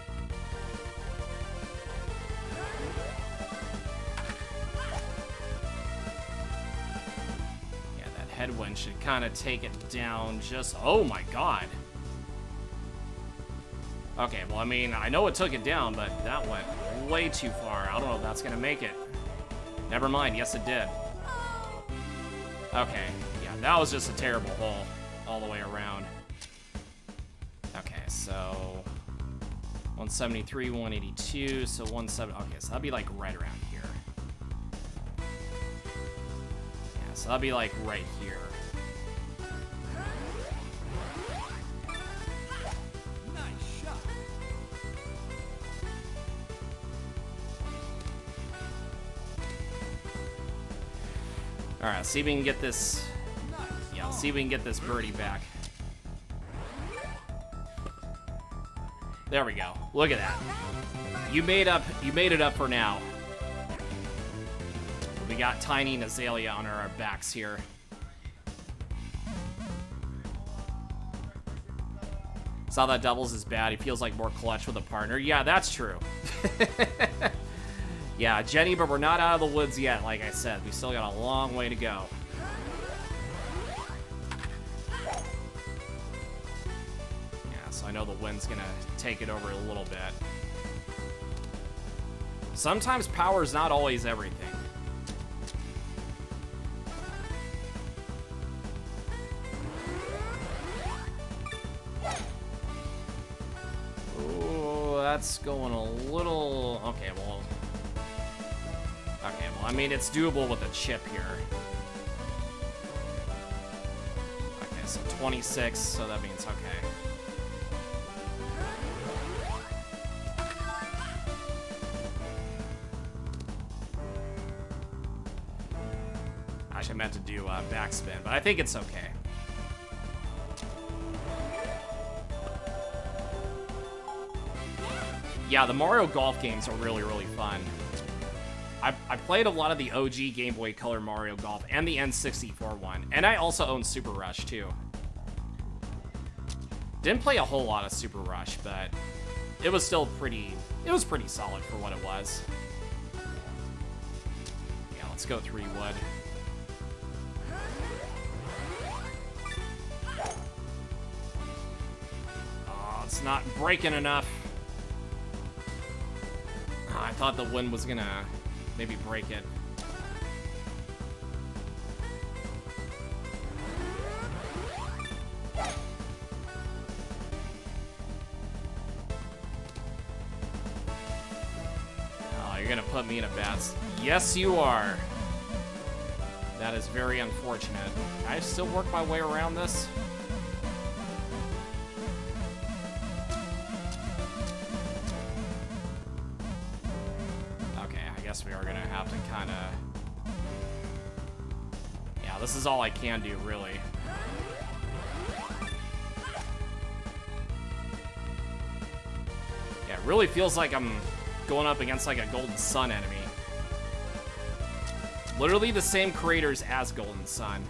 Headwind should kind of take it down just... Oh my god. Okay, well, I mean, I know it took it down, but that went way too far. I don't know if that's gonna make it. Never mind, yes it did. Okay, yeah, that was just a terrible hole all the way around. Okay, so 173, 182, so 170. Okay, so that'd be like right around here. So that'll be like right here. Nice shot. All right, see if we can get this. Yeah, see if we can get this birdie back. There we go. Look at that. You made it up for now. We got Tiny and Azalea on our backs here. Saw that doubles is bad. He feels like more clutch with a partner. Yeah, that's true. Yeah, Jenny, but we're not out of the woods yet, like I said. We still got a long way to go. Yeah, so I know the wind's gonna take it over a little bit. Sometimes power's not always everything. That's going a little... Okay, well, I mean, it's doable with a chip here. Okay, so 26, so that means okay. gosh, I meant to do backspin, but I think it's okay. Yeah, the Mario Golf games are really, really fun. I played a lot of the OG Game Boy Color Mario Golf and the N64 one, and I also own Super Rush too. Didn't play a whole lot of Super Rush, but it was still pretty solid for what it was. Yeah, let's go 3 wood. Oh, it's not breaking enough. Oh, I thought the wind was gonna maybe break it. Oh, you're gonna put me in a bad... Yes, you are. That is very unfortunate. Can I still work my way around this? We are gonna have to kind of... Yeah, this is all I can do, really. Yeah, it really feels like I'm going up against like a Golden Sun enemy. Literally the same creators as Golden Sun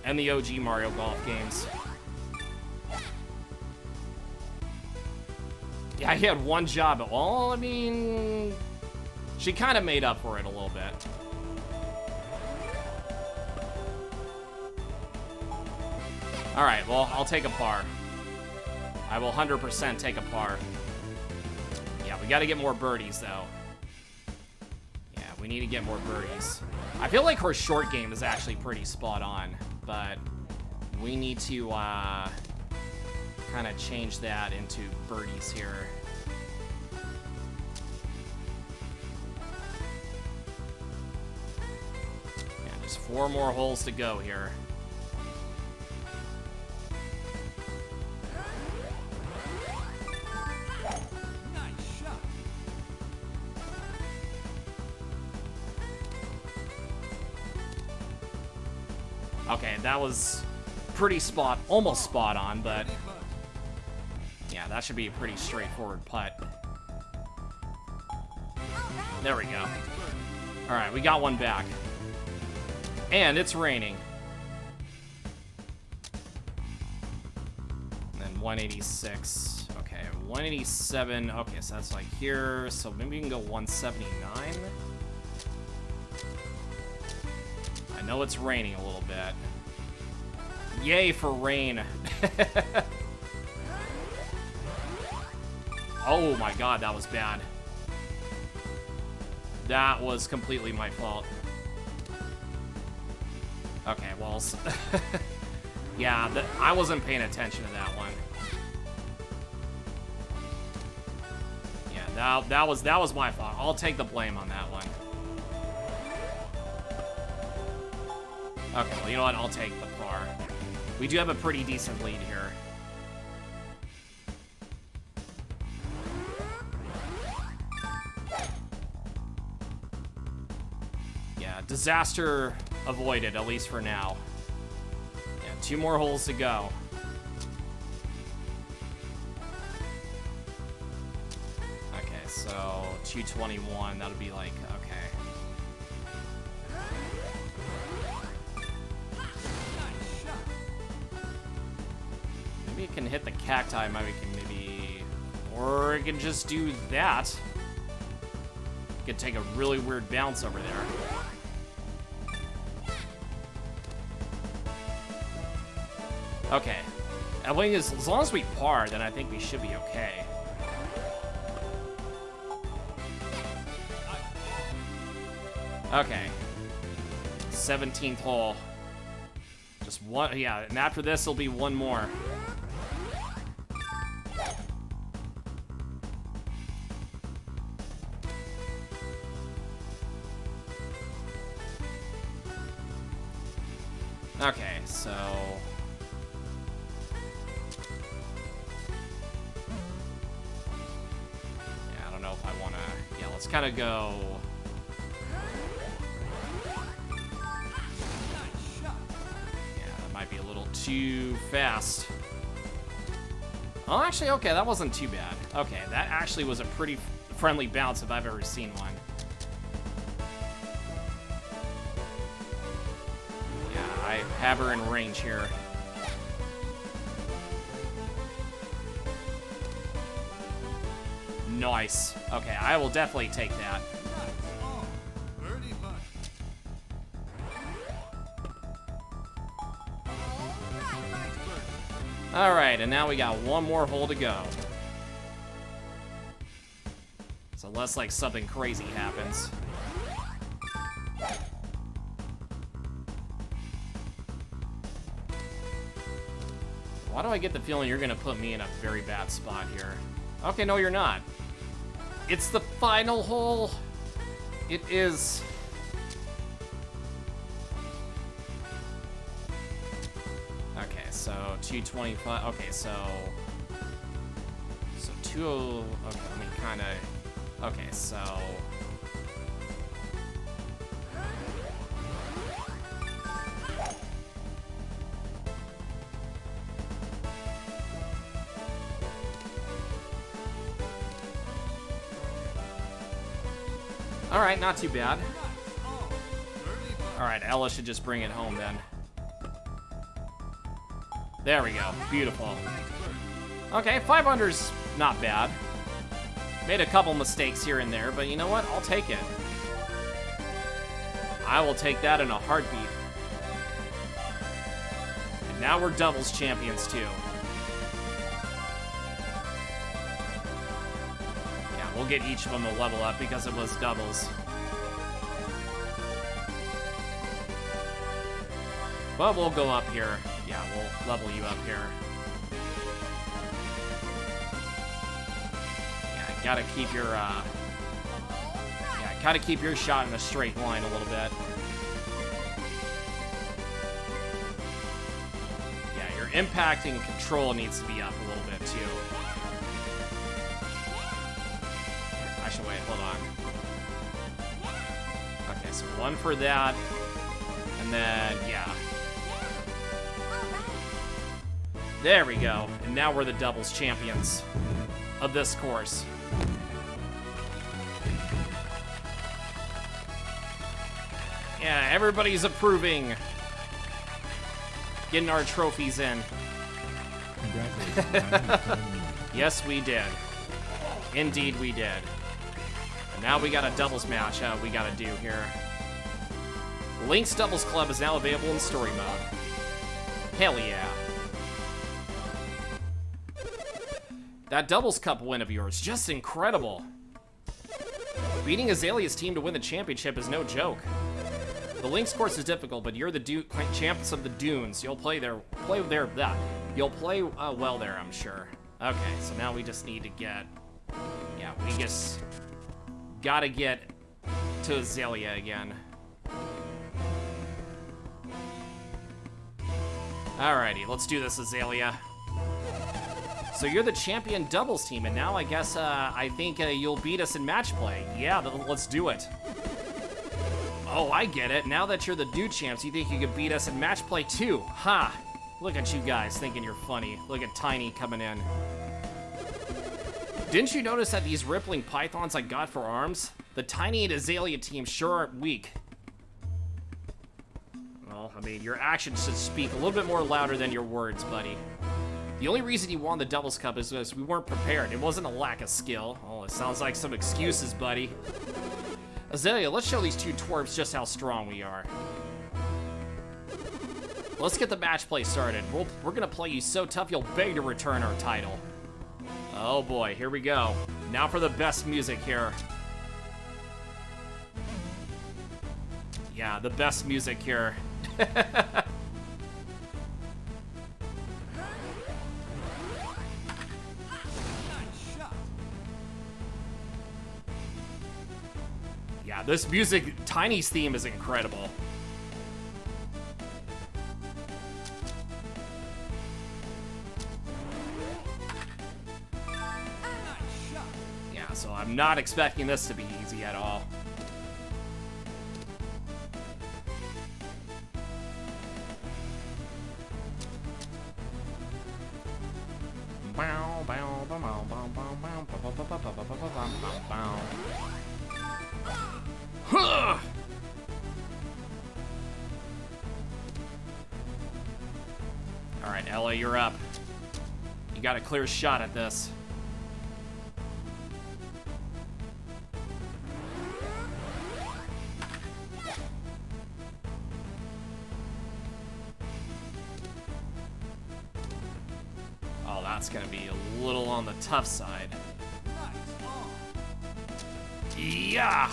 and the OG Mario Golf games. Yeah, he had one job. Well, I mean... She kind of made up for it a little bit. Alright, well, I'll take a par. I will 100% take a par. Yeah, we gotta get more birdies, though. Yeah, we need to get more birdies. I feel like her short game is actually pretty spot on, but we need to kind of change that into birdies here. There's 4 more holes to go here. Nice shot. Okay, that was pretty almost spot on, but yeah, that should be a pretty straightforward putt. There we go. All right, we got one back. And it's raining. And then 186. Okay, 187. Okay, so that's like here. So maybe we can go 179. I know it's raining a little bit. Yay for rain. Oh my god, that was bad. That was completely my fault. Okay, well, yeah, I wasn't paying attention to that one. Yeah, that was my fault. I'll take the blame on that one. Okay, well, you know what? I'll take the par. We do have a pretty decent lead here. Yeah, disaster avoided, at least for now. Yeah, 2 more holes to go. Okay, so 221, that'll be like, okay. Nice shot. Maybe it can hit the cacti, or it can just do that. It could take a really weird bounce over there. Okay. I think as long as we par, then I think we should be okay. Okay. 17th hole. Just one, yeah, and after this, there'll be one more. Okay, so... yeah, I don't know if I want to... yeah, let's kind of go... too fast. Oh, actually, okay, that wasn't too bad. Okay, that actually was a pretty friendly bounce if I've ever seen one. Yeah, I have her in range here. Nice. Okay, I will definitely take that. Oh, birdie putt. Nice birdie. All right, and now we got one more hole to go. So unless like something crazy happens. Why do I get the feeling you're gonna put me in a very bad spot here? Okay, no, you're not. It's the final hole. It is. Okay, so 225. Okay, so 20. Okay, let me kind of. Okay, so. All right, not too bad. Oh, birdie putt. All right, Ella should just bring it home then. There we go. Beautiful. Nice birdie. Okay, 500's not bad. Made a couple mistakes here and there, but you know what? I'll take it. I will take that in a heartbeat. And now we're doubles champions too. Yeah, we'll get each of them a level up because it was doubles. But we'll go up here. Yeah, we'll level you up here. Yeah, gotta keep your, gotta keep your shot in a straight line a little bit. Yeah, your impact and control needs to be up a little bit, too. Actually, wait, hold on. Okay, so one for that. And then, yeah. There we go. And now we're the doubles champions of this course. Yeah, everybody's approving. Getting our trophies in. Congratulations. Yes, we did. Indeed, we did. And now we got a doubles match we gotta do here. Link's Doubles Club is now available in story mode. Hell yeah. That doubles cup win of yours, just incredible. Beating Azalea's team to win the championship is no joke. The Lynx course is difficult, but you're the champs of the dunes. You'll play well there, I'm sure. Okay, so now we just need to get, yeah, we just gotta get to Azalea again. Alrighty, let's do this, Azalea. So you're the champion doubles team, and now I guess, I think you'll beat us in match play. Yeah, let's do it. Oh, I get it. Now that you're the dude champs, you think you could beat us in match play too? Ha! Look at you guys thinking you're funny. Look at Tiny coming in. Didn't you notice that these rippling pythons I got for arms? The Tiny and Azalea team sure aren't weak. Well, I mean, your actions should speak a little bit more louder than your words, buddy. The only reason you won the Doubles Cup is because we weren't prepared. It wasn't a lack of skill. Oh, it sounds like some excuses, buddy. Azalea, let's show these two twerps just how strong we are. Let's get the match play started. We're gonna play you so tough you'll beg to return our title. Oh boy, here we go. Now for the best music here. Yeah, the best music here. Yeah, this music, Tiny's theme is incredible. Yeah, so I'm not expecting this to be easy at all. Huh! All right, Ella, you're up. You got a clear shot at this. Oh, that's gonna be a little on the tough side. Yeah!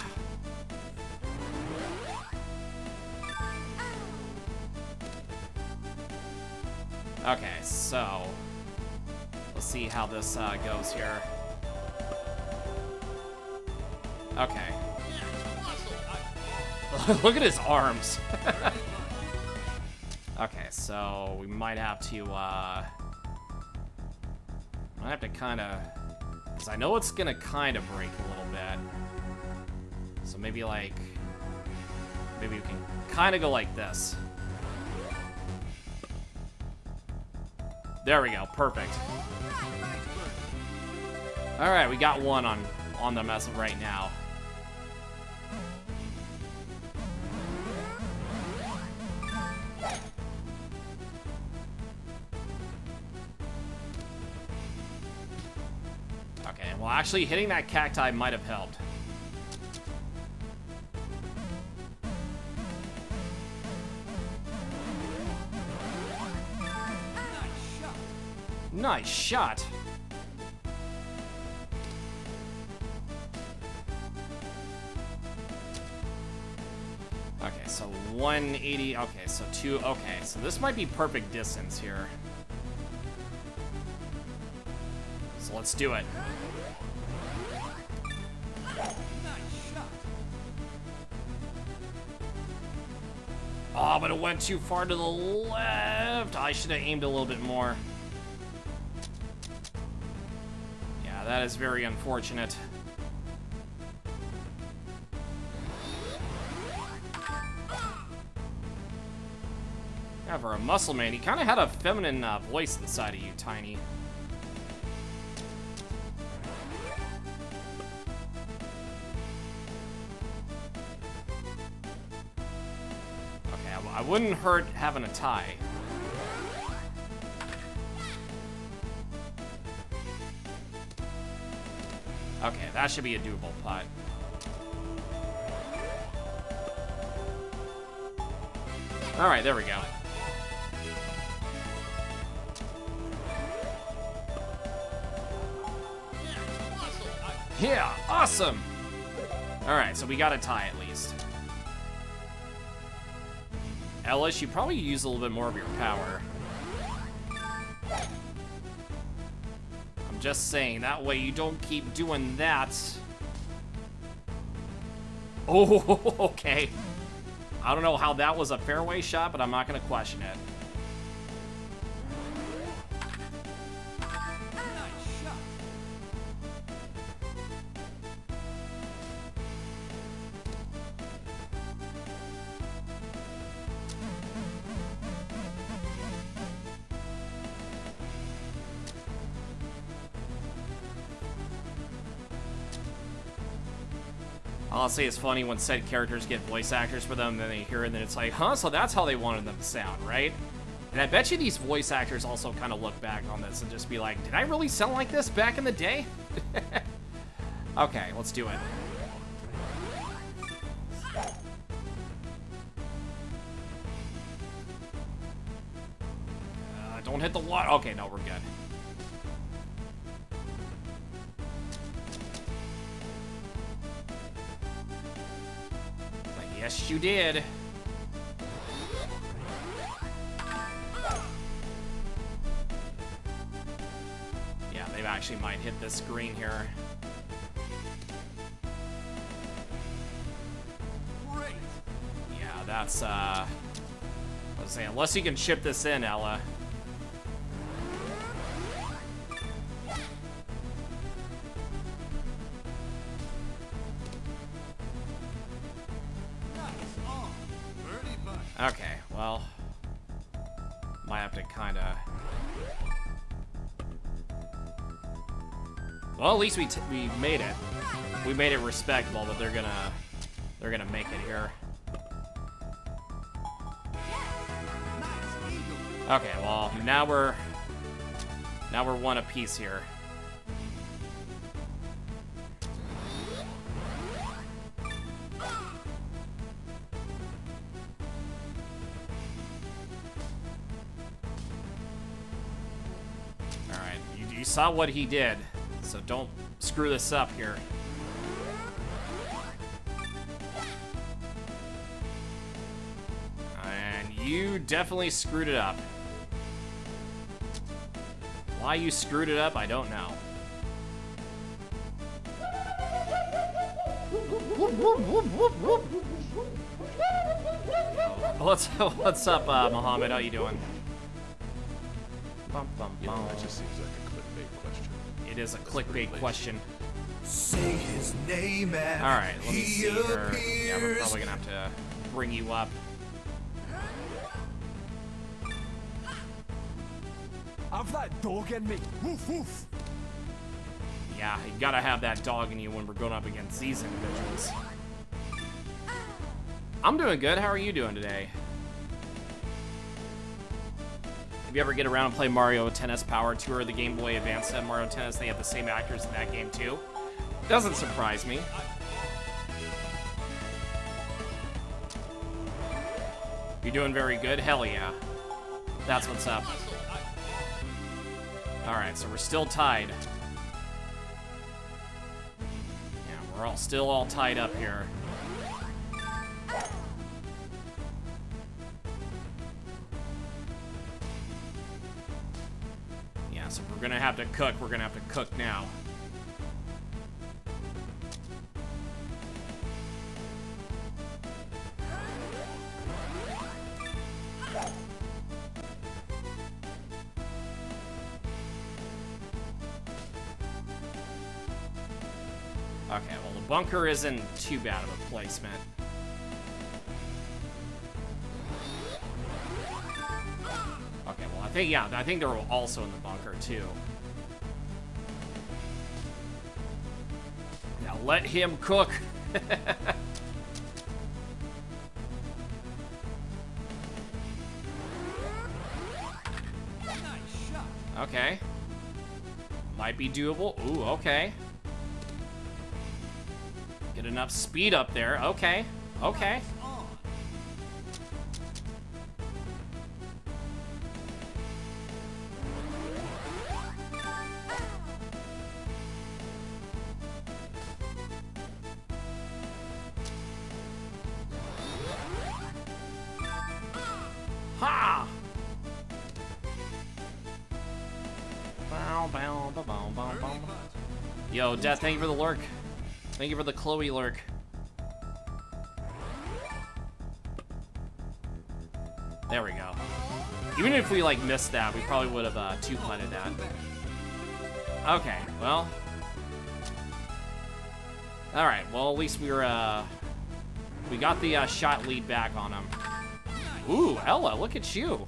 Okay, so let's see how this goes here. Okay. Look at his arms. Okay, so we might have to kind of, because I know it's gonna kind of break a little bit. So maybe we can kind of go like this. There we go, perfect. All right, we got one on them as of right now. Okay, well, actually hitting that cacti might have helped. Nice shot. Okay, so 180. Okay, so 2. Okay, so this might be perfect distance here. So let's do it. Oh, but it went too far to the left. I should have aimed a little bit more. Yeah, that is very unfortunate. Yeah, for a muscle man, he kind of had a feminine voice inside of you, Tiny. Okay, I wouldn't hurt having a tie. Okay, that should be a doable putt. All right, there we go. Yeah, awesome! Alright, so we got a tie at least. Ellis, you probably use a little bit more of your power. I'm just saying, that way you don't keep doing that. Oh, okay. I don't know how that was a fairway shot, but I'm not going to question it. Honestly, it's funny when said characters get voice actors for them, and then they hear it, and then it's like, huh, so that's how they wanted them to sound, right? And I bet you these voice actors also kind of look back on this and just be like, did I really sound like this back in the day? Okay, let's do it. Don't hit the water. Okay, no, we're good. Yes, you did. Yeah, they actually might hit this screen here. Great. Yeah, that's, I was saying, unless you can chip this in, Ella. Okay, well, might have to kind of... Well, at least we made it. We made it respectable, but they're gonna make it here. Nice eagle. Okay, well, now we're one apiece here. All right, you saw what he did, so don't screw this up here. And you definitely screwed it up. Why you screwed it up, I don't know. What's up, Mohammed? How you doing? Bum, bum, You know, bum. it just seems like a clickbait question. It is a clickbait question. Say his name and All right, let me he see here. Yeah, we're appears. probably gonna have to bring you up. Have that dog in me. Woof woof. Yeah, you gotta have that dog in you when we're going up against these individuals. I'm doing good. How are you doing today? If you ever get around and play Mario Tennis Power Tour, the Game Boy Advance and Mario Tennis, they have the same actors in that game too. Doesn't surprise me. You're doing very good? Hell yeah. That's what's up. Alright, so we're still tied. Yeah, we're still all tied up here. Yeah, so if we're gonna have to cook, we're gonna have to cook now. Okay, well, the bunker isn't too bad of a placement. Okay, well, I think they're also in the bunker, too. Now, let him cook. Nice shot. Okay. Might be doable. Ooh, okay. Get enough speed up there. Okay. Okay. On. Ha! Bow, bow, bow, bow, bow, Early bow. putt. Yo, Death, thank you for the lurk. Thank you for the Chloe lurk. There we go. Even if we, like, missed that, we probably would have, two-putted that. Okay, well. Alright, well, at least we were, we got the, shot lead back on him. Ooh, Ella, look at you.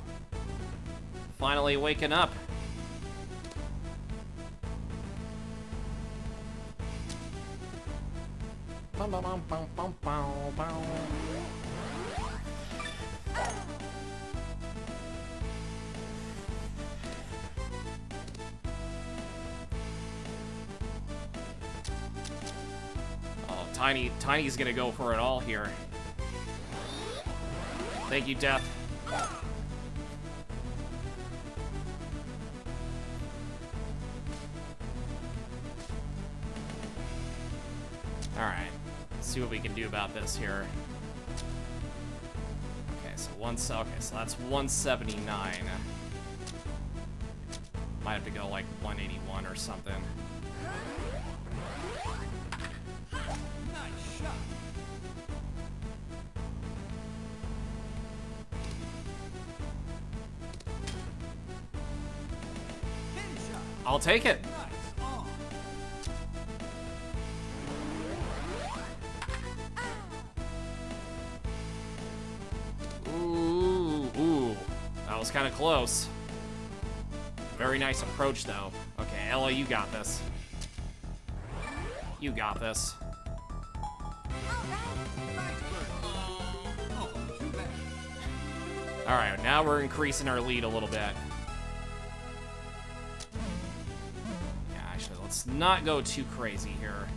Finally waking up. Bum, bum, bum, bum, bum, bum, bum. Oh, Tiny's gonna go for it all here. Thank you, Death. Alright. Let's see what we can do about this here. Okay, so that's 179. Might have to go like 181 or something. Nice shot. Pin shot. I'll take it. Nice. On. Ooh. That was kind of close. Very nice approach, though. Okay, Ella, you got this. You got this. Oh, too bad. All right, now we're increasing our lead a little bit. Yeah, actually, let's not go too crazy here.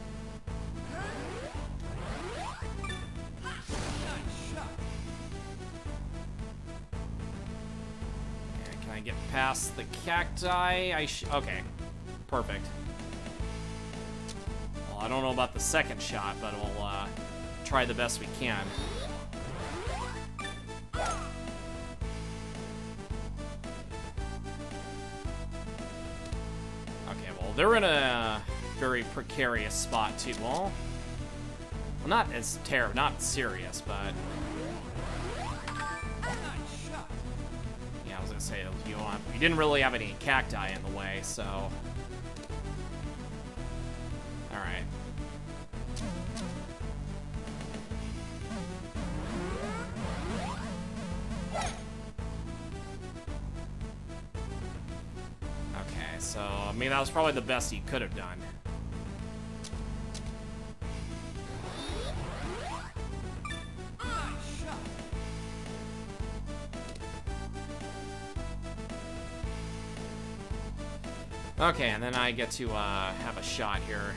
Yeah, can I get past the cacti? Okay, perfect. Well, I don't know about the second shot, but we'll try the best we can. They're in a very precarious spot too. Well, not as not serious, but yeah, I was gonna say you didn't really have any cacti in the way, so all right. So, I mean, that was probably the best he could have done. Okay, and then I get to have a shot here.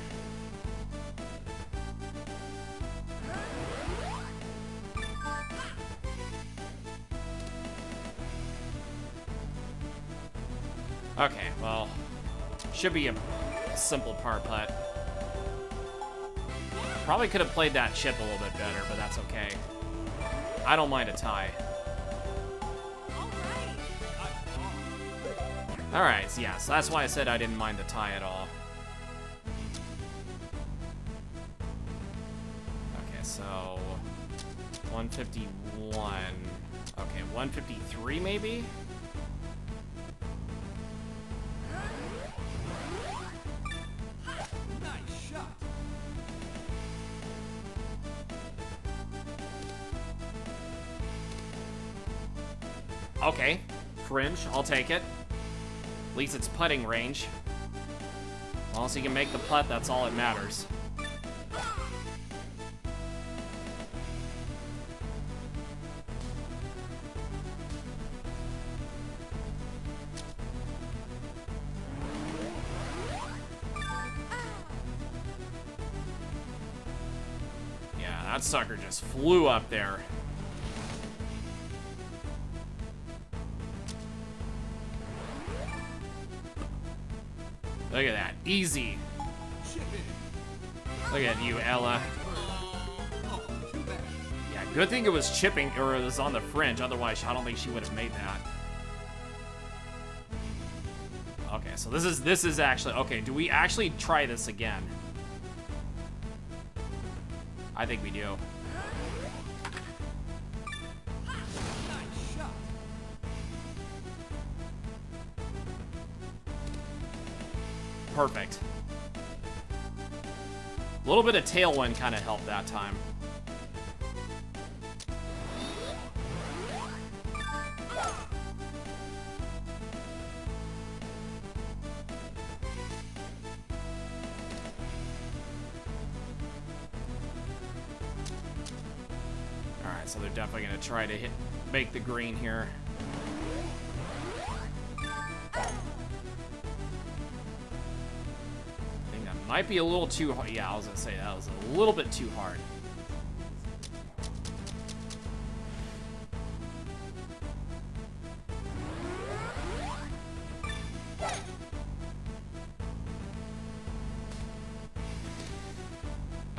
Okay, well, should be a simple part putt. Probably could have played that chip a little bit better, but that's okay. I don't mind a tie. Alright, so yeah, so that's why I said I didn't mind the tie at all. Okay, so 151. Okay, 153 maybe? Okay, fringe, I'll take it. At least it's putting range. As long as he can make the putt, that's all that matters. Yeah, that sucker just flew up there. Look at that. Easy. Look at you, Ella. Yeah, good thing it was chipping, or it was on the fringe. Otherwise, I don't think she would have made that. Okay, so this is actually... Okay, do we actually try this again? I think we do. Perfect. A little bit of tailwind kind of helped that time. Alright, so they're definitely going to try to make the green here. Might be a little too hard. Yeah, I was gonna say that was a little bit too hard.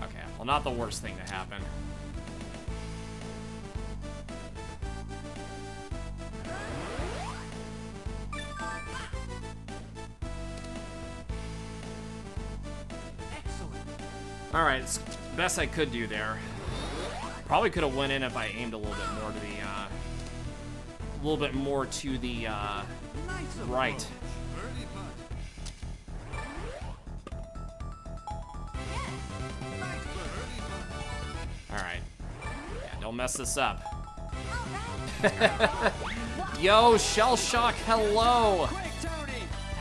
Okay, well, not the worst thing to happen. Alright, it's the best I could do there. Probably could have went in if I aimed a little bit more to the, right. Alright. Yeah, don't mess this up. Yo, Shell Shock, hello!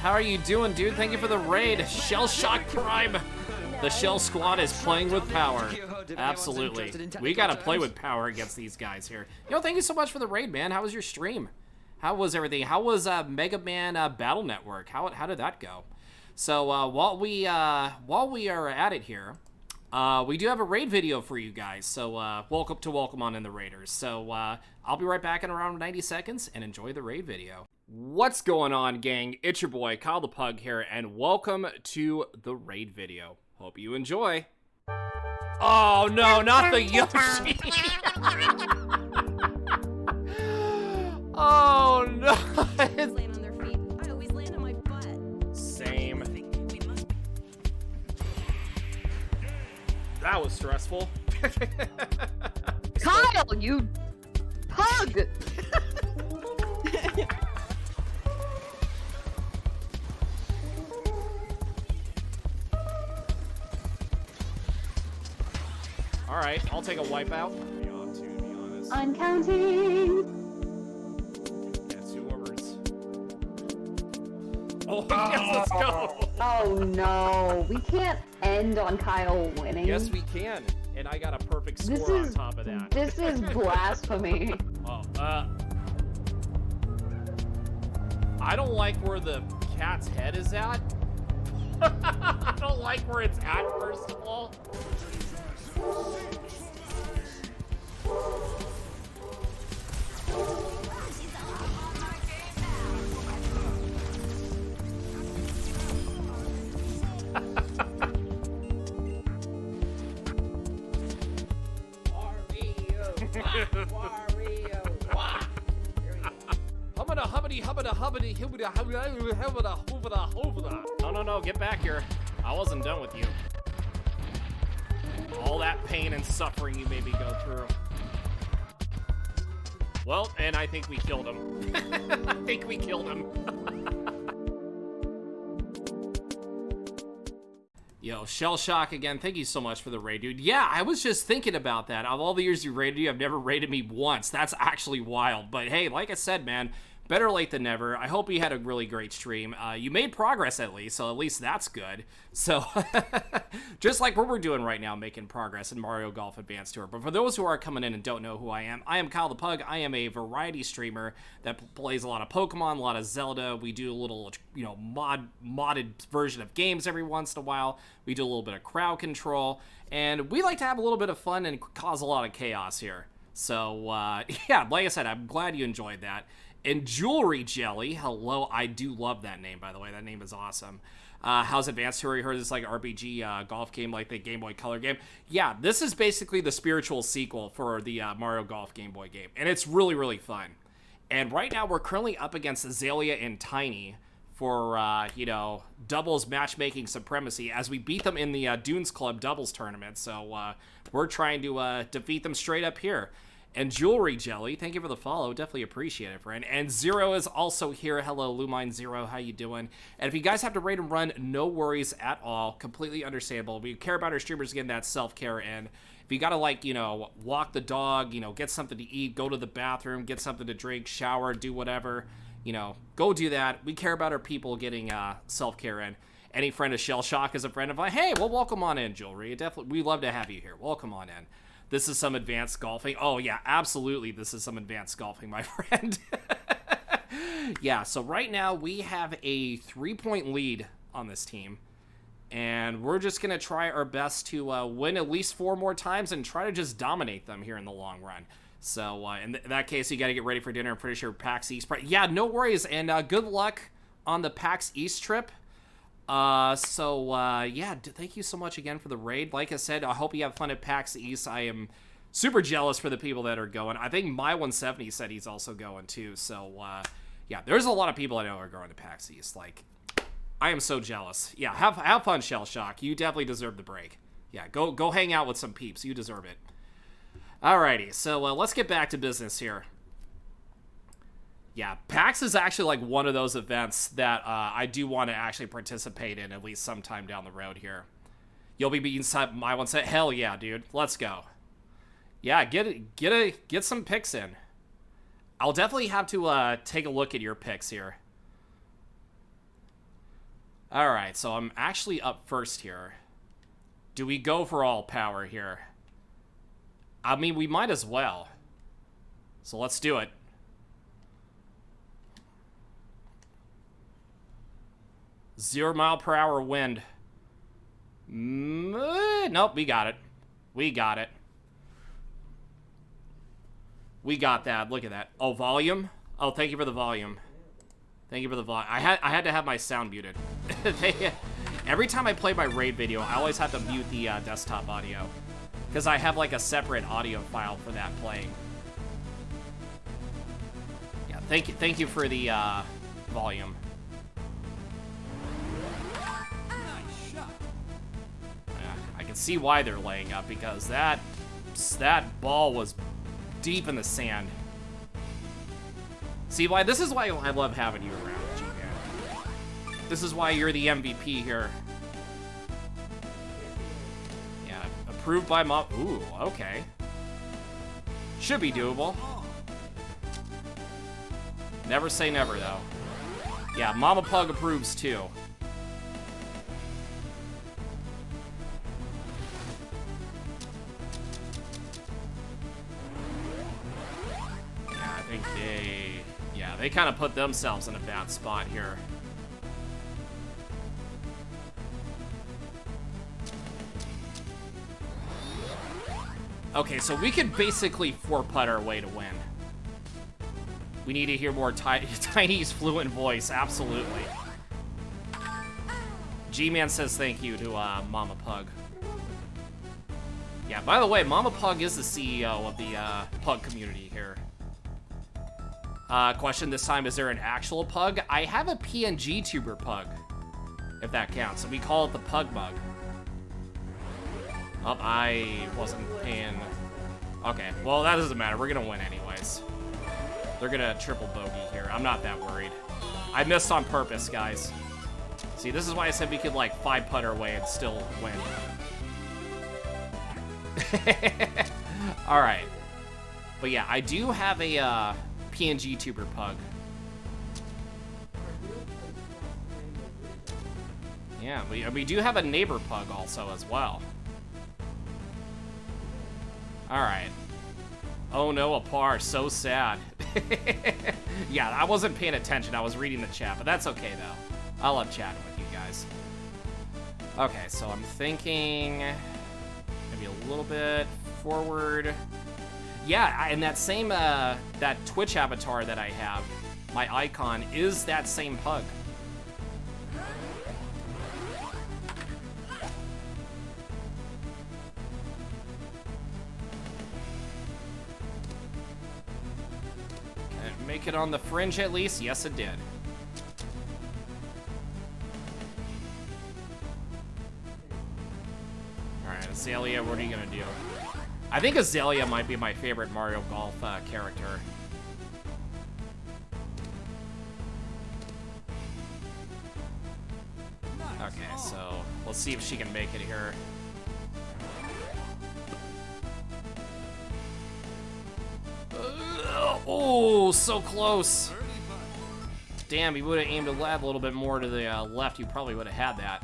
How are you doing, dude? Thank you for the raid. Shell Shock Prime! The Shell Squad is playing with power. Absolutely. We gotta play with power against these guys here. Yo, thank you so much for the raid, man. How was your stream? How was everything? How was Mega Man Battle Network? How did that go? So while we are at it here, we do have a raid video for you guys. So welcome on in the Raiders. So I'll be right back in around 90 seconds and enjoy the raid video. What's going on, gang? It's your boy Kyle the Pug here, and welcome to the raid video. Hope you enjoy. Oh no, not the Yoshi! Oh no! Land on their feet. I always land on my butt. Same. That was stressful. Kyle, you pug! All right, I'll take a wipeout. Be on to be honest. I'm counting. That's whoever's. Oh, yes, let's go. Oh no, we can't end on Kyle winning. Yes, we can. And I got a perfect score on top of that. This is blasphemy. Oh, I don't like where the cat's head is at. I don't like where it's at, first of all. No, get back here. I wasn't done with you. All that pain and suffering you made me go through. Well, and I think we killed him. I think we killed him. Yo, Shell Shock again, thank you so much for the raid, dude. Yeah, I was just thinking about that. Of all the years you raided you, I've never raided me once. That's actually wild. But hey, like I said, man, better late than never. I hope you had a really great stream. You made progress at least, so at least that's good. So, just like what we're doing right now, making progress in Mario Golf Advanced Tour. But for those who are coming in and don't know who I am Kyle the Pug. I am a variety streamer that plays a lot of Pokemon, a lot of Zelda. We do a little, modded version of games every once in a while. We do a little bit of crowd control, and we like to have a little bit of fun and cause a lot of chaos here. So, yeah, like I said, I'm glad you enjoyed that. And Jewelry Jelly, hello, I do love that name, by the way. That name is awesome. How's Advanced Tour? You heard this like RPG golf game, like the Game Boy Color game. Yeah, this is basically the spiritual sequel for the Mario Golf Game Boy game. And it's really, really fun. And right now, we're currently up against Azalea and Tiny for, doubles matchmaking supremacy as we beat them in the Dunes Club doubles tournament. So we're trying to defeat them straight up here. And Jewelry Jelly, thank you for the follow. Definitely appreciate it, friend. And Zero is also here. Hello, Lumine Zero. How you doing? And if you guys have to raid and run, no worries at all. Completely understandable. We care about our streamers getting that self-care in. If you got to, walk the dog, get something to eat, go to the bathroom, get something to drink, shower, do whatever, go do that. We care about our people getting self-care in. Any friend of Shell Shock is a friend of mine. Hey, well, welcome on in, Jewelry. We love to have you here. Welcome on in. This is some advanced golfing. Oh, yeah, absolutely. This is some advanced golfing, my friend. Yeah, so right now we have a 3-point lead on this team. And we're just going to try our best to win at least 4 more times and try to just dominate them here in the long run. So in that case, you got to get ready for dinner. I'm pretty sure PAX East. Yeah, no worries. And good luck on the PAX East trip. Yeah, thank you so much again for the raid. Like I said, I hope you have fun at PAX East. I am super jealous for the people that are going. I think My170 said he's also going too. So, yeah, there's a lot of people I know are going to PAX East. Like, I am so jealous. Yeah, have fun, Shell Shock. You definitely deserve the break. Yeah, go hang out with some peeps. You deserve it. Alrighty, so let's get back to business here. Yeah, PAX is actually like one of those events that I do want to actually participate in at least sometime down the road here. You'll be beating my one set. Hell yeah, dude. Let's go. Yeah, get some picks in. I'll definitely have to take a look at your picks here. All right, so I'm actually up first here. Do we go for all power here? I mean, we might as well. So let's do it. .0-mile-per-hour wind. Nope, we got it. We got it. We got that. Look at that. Oh, volume? Oh, thank you for the volume. Thank you for the volume. I had to have my sound muted. Every time I play my raid video, I always have to mute the desktop audio. Because I have like a separate audio file for that playing. Yeah, thank you for the volume. Nice shot. I can see why they're laying up, because that ball was deep in the sand. See why? This is why I love having you around, G-Man. This is why you're the MVP here. Yeah, approved by Mom. Ooh, okay. Should be doable. Never say never, though. Yeah, Mama Pug approves, too. They kind of put themselves in a bad spot here. Okay, so we could basically 4-putt our way to win. We need to hear more Tiny's fluent voice, absolutely. G-Man says thank you to Mama Pug. Yeah, by the way, Mama Pug is the CEO of the Pug community here. Question this time, is there an actual pug? I have a PNG tuber pug, if that counts. So we call it the Pug Mug. Oh, I wasn't paying... Okay, well, that doesn't matter. We're gonna win anyways. They're gonna triple bogey here. I'm not that worried. I missed on purpose, guys. See, this is why I said we could, like, 5-putt our way and still win. Alright. But yeah, I do have a, PNG tuber pug. Yeah, we do have a neighbor pug also as well. Alright. Oh no, a par. So sad. Yeah, I wasn't paying attention. I was reading the chat, but that's okay though. I love chatting with you guys. Okay, so I'm thinking maybe a little bit forward. Yeah, and that same, that Twitch avatar that I have, my icon, is that same pug. Can it make it on the fringe at least? Yes, it did. Alright, Azalea, what are you gonna do? I think Azalea might be my favorite Mario Golf character. Okay, so let's see if she can make it here. Oh, so close. Damn, he would have aimed a little bit more to the left. You probably would have had that.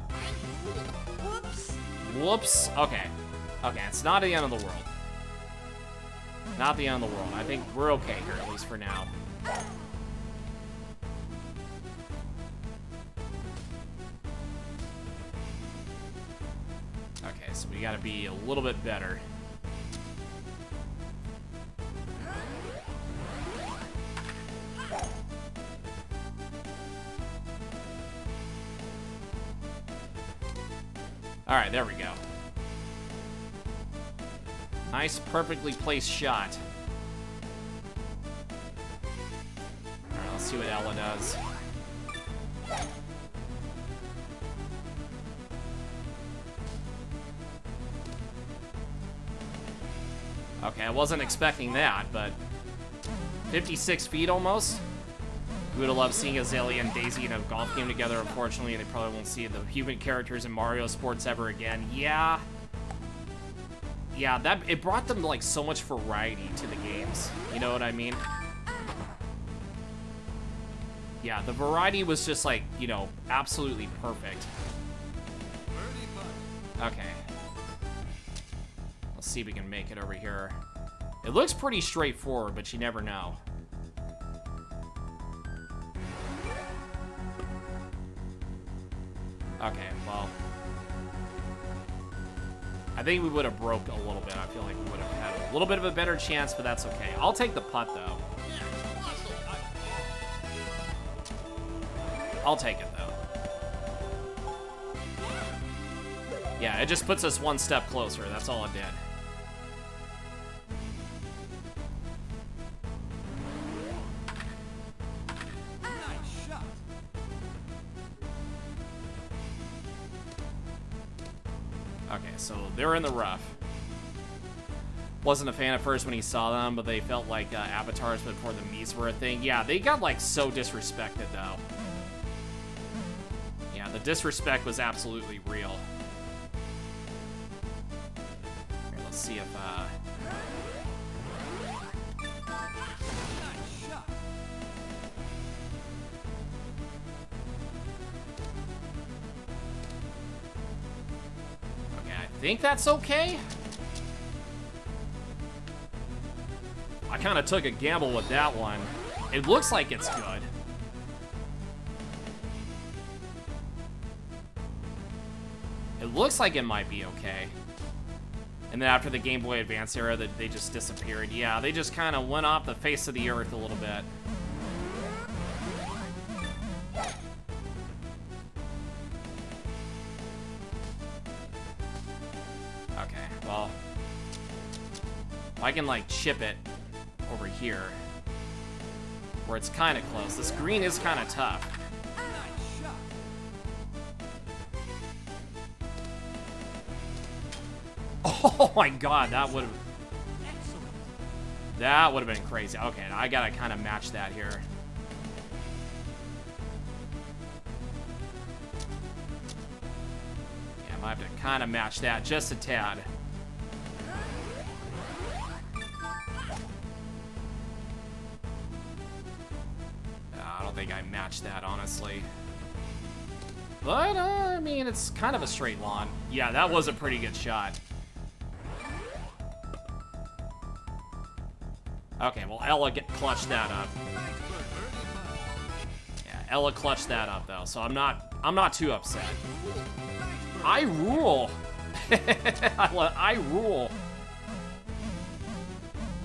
Whoops. Whoops. Okay. Okay, it's not the end of the world. Not the end of the world. I think we're okay here, at least for now. Okay, so we gotta be a little bit better. Alright, there we go. Nice, perfectly placed shot. Alright, let's see what Ella does. Okay, I wasn't expecting that, but 56 feet almost. We would have loved seeing Azalea and Daisy in a golf game together. Unfortunately, they probably won't see the human characters in Mario sports ever again. Yeah. Yeah, that it brought them like so much variety to the games. You know what I mean? Yeah, the variety was just like, you know, absolutely perfect. Okay. see if we can make it over here. It looks pretty straightforward, but you never know. Okay, well. I think we would have broke a little bit. I feel like we would have had a little bit of a better chance, but that's okay. I'll take the putt, though. I'll take it, though. Yeah, it just puts us one step closer. That's all it did. Nice shot. Okay, so they're in the rough. Wasn't a fan at first when he saw them, but they felt like avatars before the Miis were a thing. Yeah, they got, like, so disrespected, though. Yeah, the disrespect was absolutely real. Here, let's see if, Nice shot. Okay, I think that's okay. I kind of took a gamble with that one. It looks like it's good. It looks like it might be okay. And then after the Game Boy Advance era, they just disappeared. Yeah, they just kind of went off the face of the earth a little bit. Okay, well. If I can, like, chip it over here, where it's kind of close. This green is kind of tough. Nice shot. Oh my god, that would have Excellent. been crazy. Okay, I gotta kind of match that here. Yeah, I might have to kind of match that just a tad. I don't think I matched that, honestly. But, I mean, it's kind of a straight lawn. Yeah, that was a pretty good shot. Okay, well, Ella clutched that up. Yeah, Ella clutched that up, though, so I'm not too upset. I rule. I rule.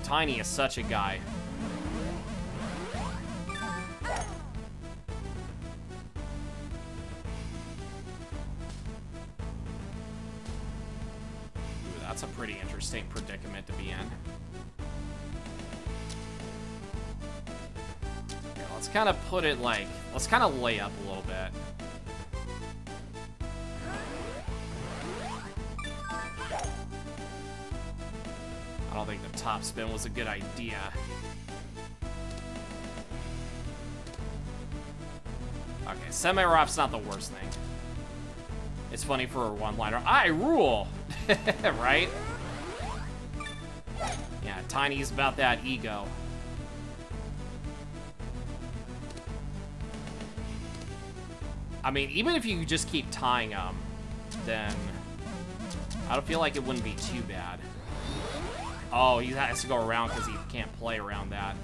Tiny is such a guy. Ooh, that's a pretty interesting predicament to be in. Okay, let's kind of put it like, let's kind of lay up a little bit. I don't think the top spin was a good idea. Okay, semi-rough's not the worst thing. It's funny for a one-liner. I rule! Right? Yeah, Tiny's about that ego. I mean, even if you just keep tying them, then I don't feel like it wouldn't be too bad. Oh, he has to go around because he can't play around that.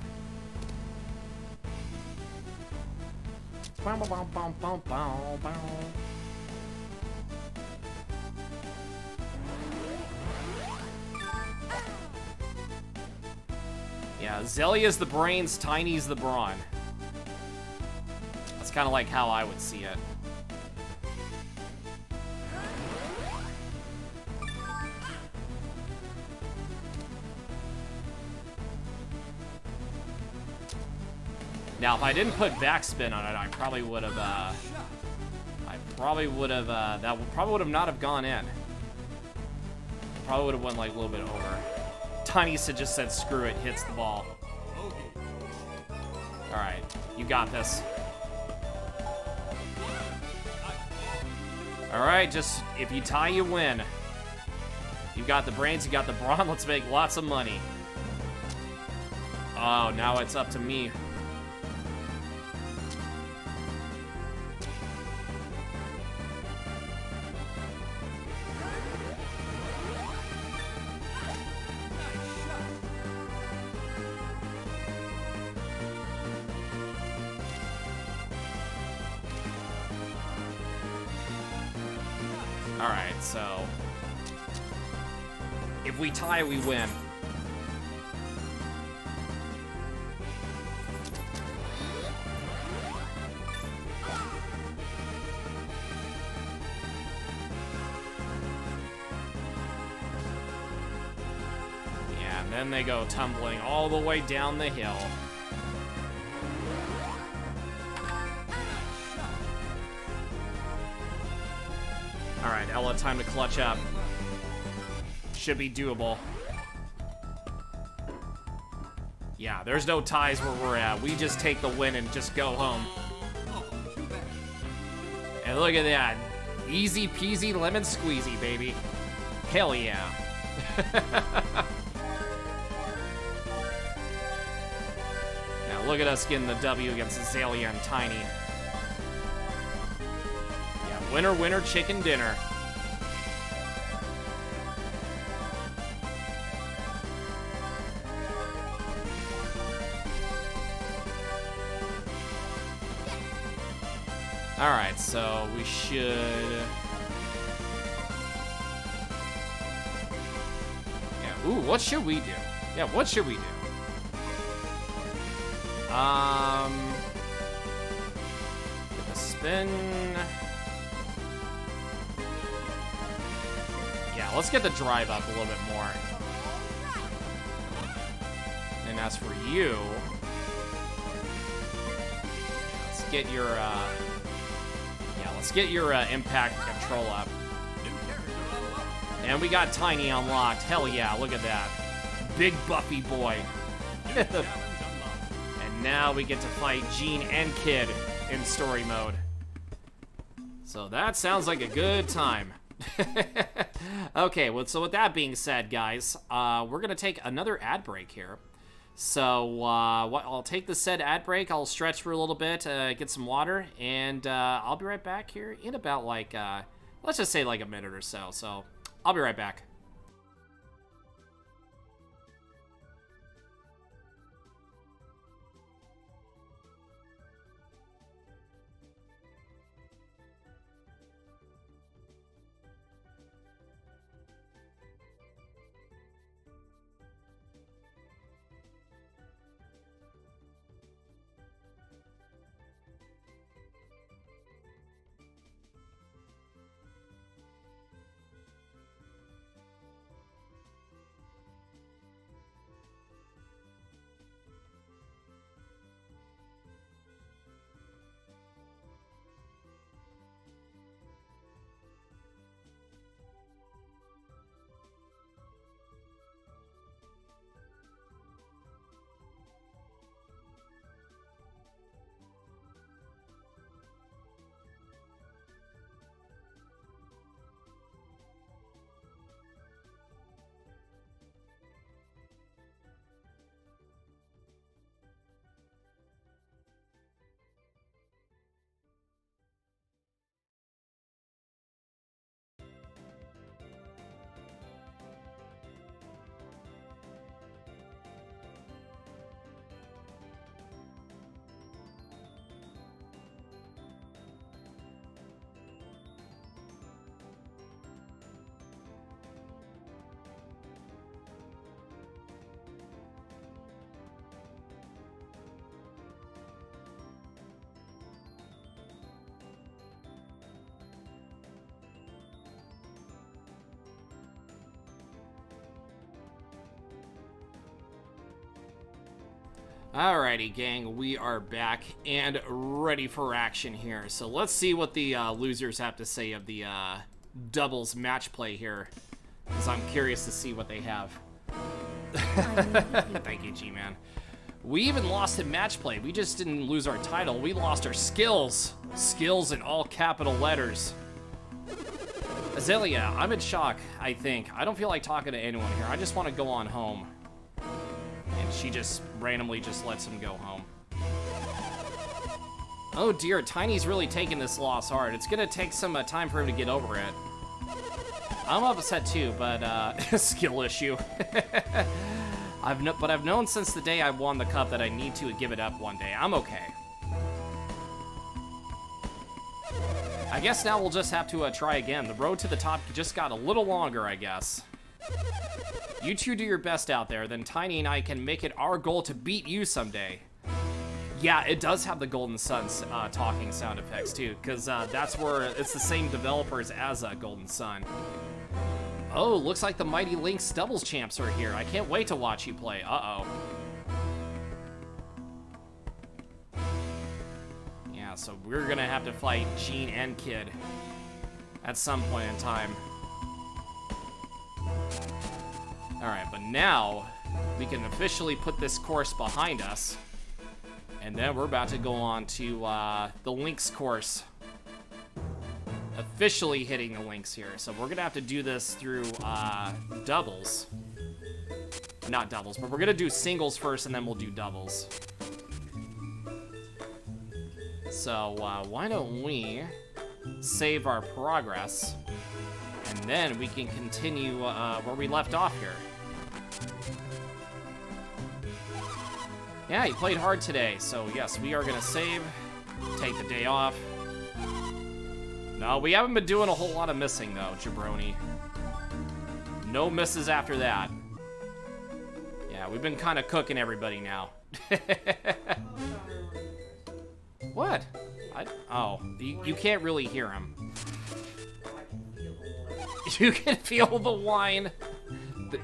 Yeah, Zelia's the brains, Tiny's the brawn. That's kind of like how I would see it. Now, if I didn't put backspin on it, I probably would have, that probably would have not have gone in. Probably would have went like a little bit over. Tiny just said, screw it, hits the ball. All right, you got this. All right, just, if you tie, you win. You got the brains, you got the brawn, let's make lots of money. Oh, now it's up to me. so if we tie, we win. Yeah, and then they go tumbling all the way down the hill. All right, Ella, time to clutch up. Should be doable. Yeah, there's no ties where we're at. We just take the win and just go home. And look at that. Easy peasy lemon squeezy, baby. Hell yeah. Now look at us getting the W against Azalea and Tiny. Yeah, winner, winner, chicken dinner. Alright, so we should... Yeah, ooh, what should we do? Yeah, what should we do? Get the spin. Yeah, let's get the drive up a little bit more. And as for you... Let's get your, let's get your impact control up. And we got Tiny unlocked. Hell yeah, look at that. Big Buffy boy. And now we get to fight Gene and Kid in story mode. So that sounds like a good time. Okay, well, so with that being said, guys, we're going to take another ad break here. So I'll take the said ad break. I'll stretch for a little bit, get some water, and I'll be right back here in about like, let's just say like a minute or so. So I'll be right back. Alrighty, gang, we are back and ready for action here. So let's see what the losers have to say of the doubles match play here, because I'm curious to see what they have. Thank you, G-Man. We even lost in match play. We just didn't lose our title. We lost our skills. Skills in all capital letters. Azalea, I'm in shock, I think. I don't feel like talking to anyone here. I just want to go on home. And she just randomly just lets him go home. Oh dear, Tiny's really taking this loss hard. It's gonna take some time for him to get over it. I'm upset too, but skill issue. But I've known since the day I won the cup that I need to give it up one day. I'm okay. I guess now we'll just have to try again. The road to the top just got a little longer, I guess. You two do your best out there, then Tiny and I can make it our goal to beat you someday. Yeah, it does have the Golden Sun's talking sound effects too, because that's where it's the same developers as Golden Sun. Oh, looks like the Mighty Lynx doubles champs are here. I can't wait to watch you play. Uh-oh. Yeah, so we're gonna have to fight Gene and Kid at some point in time. Alright, but now we can officially put this course behind us. And then we're about to go on to the Lynx course. Officially hitting the Lynx here. So we're gonna have to do this through doubles. Not doubles, but we're gonna do singles first and then we'll do doubles. So why don't we save our progress and then we can continue where we left off here. Yeah, he played hard today, so yes, we are gonna save, take the day off. No, we haven't been doing a whole lot of missing though, Jabroni. No misses after that. Yeah, we've been kind of cooking everybody now. What? Oh, you can't really hear him. You can feel the wine.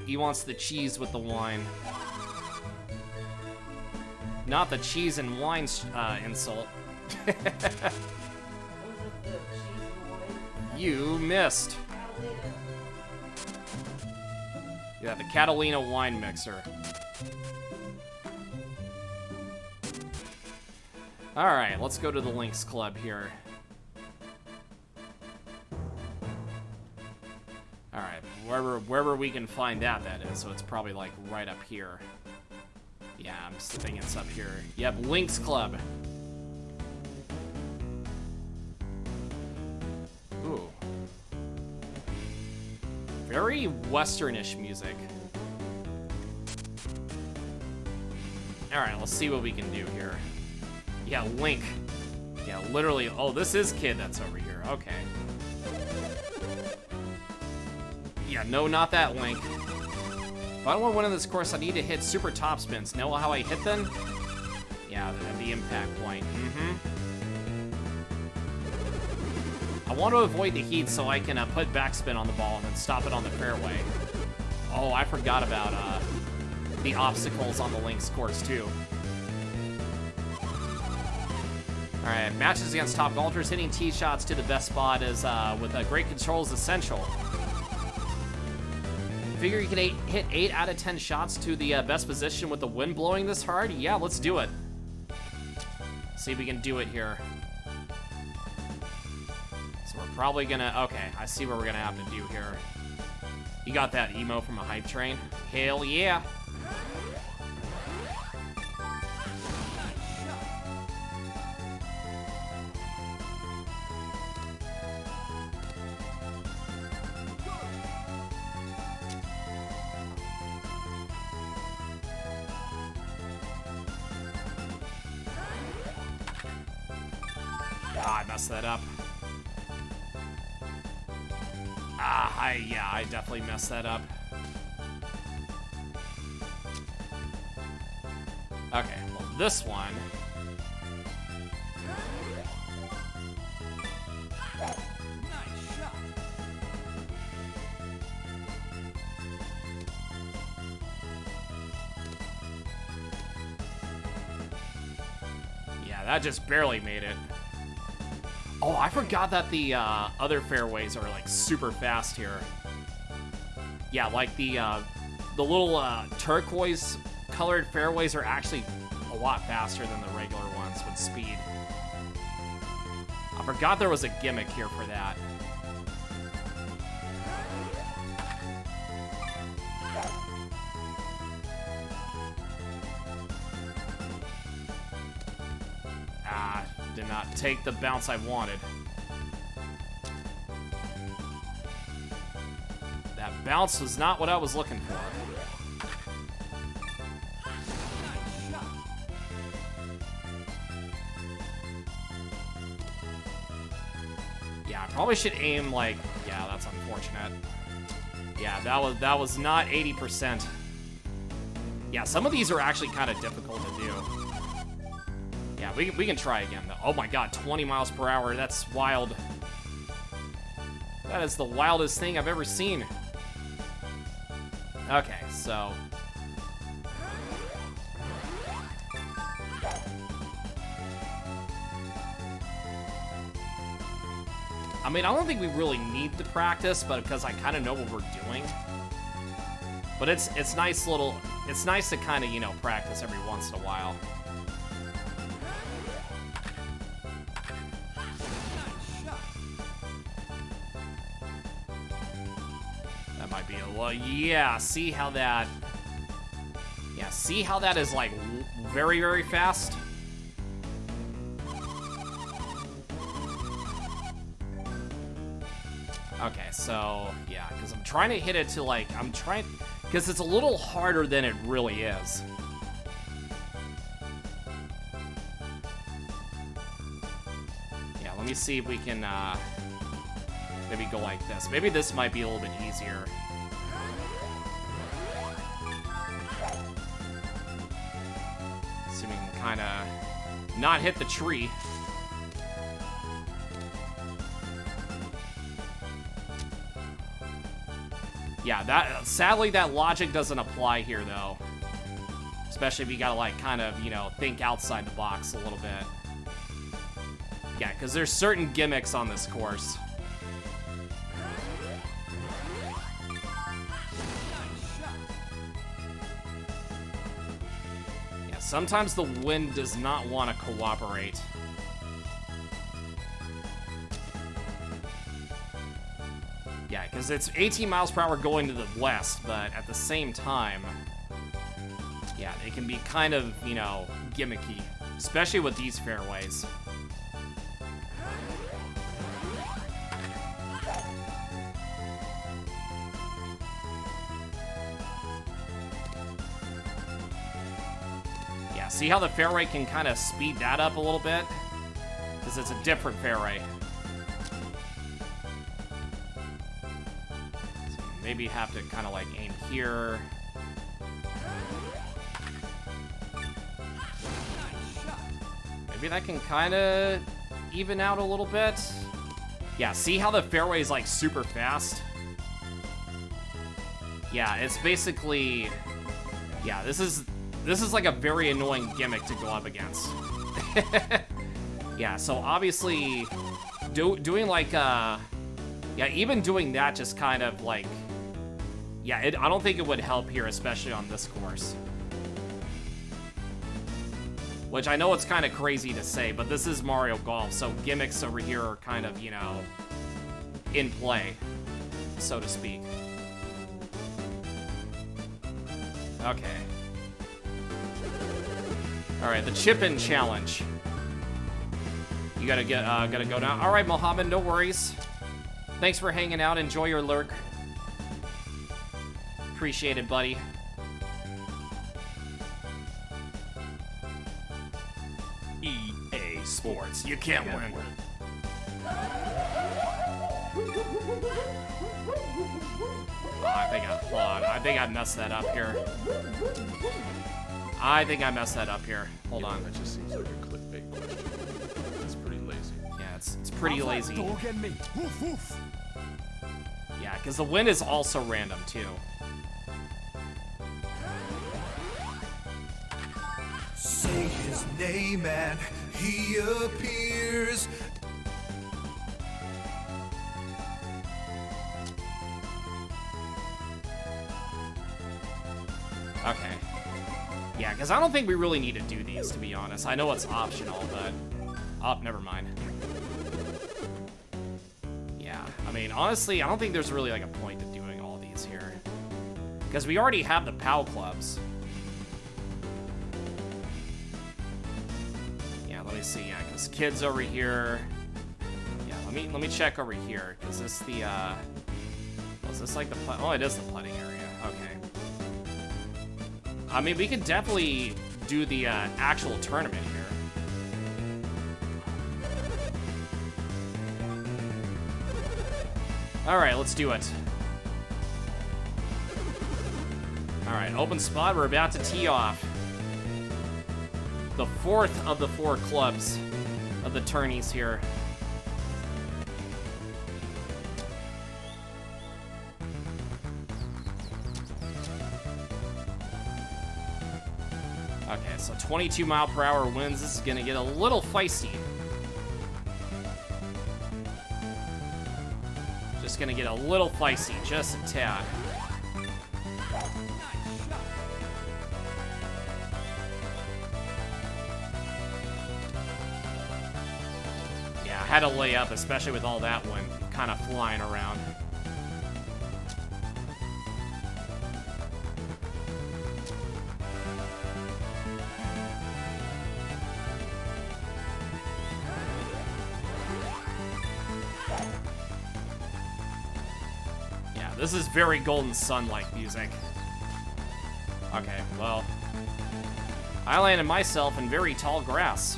He wants the cheese with the wine. Not the cheese and wine insult. You missed. Yeah, the Catalina wine mixer. Alright, let's go to the Lynx Club here. Alright, wherever we can find that is, so it's probably like right up here. Yeah, I'm thinking it's up here. Yep, Lynx Club. Ooh. Very westernish music. Alright, let's see what we can do here. Yeah, Link. Yeah, literally. Oh, this is Kid that's over here. Okay. Yeah, no, not that Link. If I want to win in this course, I need to hit super top spins. Know how I hit them? Yeah, at the impact point. I want to avoid the heat so I can put backspin on the ball and then stop it on the fairway. Oh, I forgot about the obstacles on the Lynx course, too. Alright, matches against top golfers. Hitting tee shots to the best spot is with great control is essential. Figure you can hit 8 out of 10 shots to the best position with the wind blowing this hard? Yeah, let's do it. See if we can do it here. So we're probably gonna... Okay, I see what we're gonna have to do here. You got that emo from a hype train? Hell yeah! I messed that up. I definitely messed that up. Okay, well, this one. Nice shot. Yeah, that just barely made it. Oh, I forgot that the other fairways are like super fast here. Yeah, like the little turquoise colored fairways are actually a lot faster than the regular ones with speed. I forgot there was a gimmick here for that. Did not take the bounce I wanted. That bounce was not what I was looking for. Yeah, Probably should aim like, yeah, that's unfortunate. Yeah, that was not 80%. Yeah, some of these are actually kind of difficult to do. Yeah, we can try again though. Oh my god, 20 miles per hour, that's wild. That is the wildest thing I've ever seen. Okay, so... I mean, I don't think we really need to practice, but because I kind of know what we're doing. But it's nice little... It's nice to kind of, you know, practice every once in a while. That might be a little... Yeah, see how that... Yeah, see how that is, like, very, very fast? Okay, so, yeah, because I'm trying to hit it to, like, because it's a little harder than it really is. Yeah, let me see if we can, maybe go like this. Maybe this might be a little bit easier. See if we can kind of not hit the tree. Yeah, sadly that logic doesn't apply here though. Especially if you gotta like kind of, you know, think outside the box a little bit. Yeah, because there's certain gimmicks on this course. Yeah, sometimes the wind does not want to cooperate. Yeah, because it's 18 miles per hour going to the west, but at the same time, yeah, it can be kind of, you know, gimmicky, especially with these fairways. Yeah, see how the fairway can kind of speed that up a little bit? Because it's a different fairway. Maybe have to kind of like aim here. Maybe that can kind of even out a little bit. Yeah, see how the fairway is like super fast? Yeah, it's basically... Yeah, this is like a very annoying gimmick to go up against. Yeah, so obviously doing like yeah, even doing that just kind of like... Yeah, I don't think it would help here, especially on this course. Which I know it's kind of crazy to say, but this is Mario Golf, so gimmicks over here are kind of, you know, in play, so to speak. Okay. Alright, the chip-in challenge. You gotta go down. Alright, Mohammed, no worries. Thanks for hanging out. Enjoy your lurk. Appreciate it, buddy. EA Sports. You can't win. Oh, I think I messed that up here. I think I messed that up here. Hold on. That just seems like a clickbait question. It's pretty lazy. Yeah, it's pretty lazy. Dog and me. Woof woof. Yeah, because the wind is also random too. Say his name and he appears. Okay. Yeah, because I don't think we really need to do these, to be honest. I know it's optional, but... Oh, never mind. Yeah, I mean, honestly, I don't think there's really, like, a point to doing all these here. Because we already have the POW clubs. Yeah, let me see, yeah, because kids over here... Yeah, let me check over here, because this the, was this, like, the... Oh, it is the putting area. Okay. I mean, we could definitely do the actual tournament here. Alright, let's do it. Alright, open spot. We're about to tee off. The fourth of the 4 clubs of the tourneys here. Okay, so 22 mile per hour winds. This is gonna get a little feisty. Just gonna get a little feisty, just a tad. Yeah, I had to lay up, especially with all that wind kind of flying around. This is very Golden Sun-like music. Okay, well, I landed myself in very tall grass.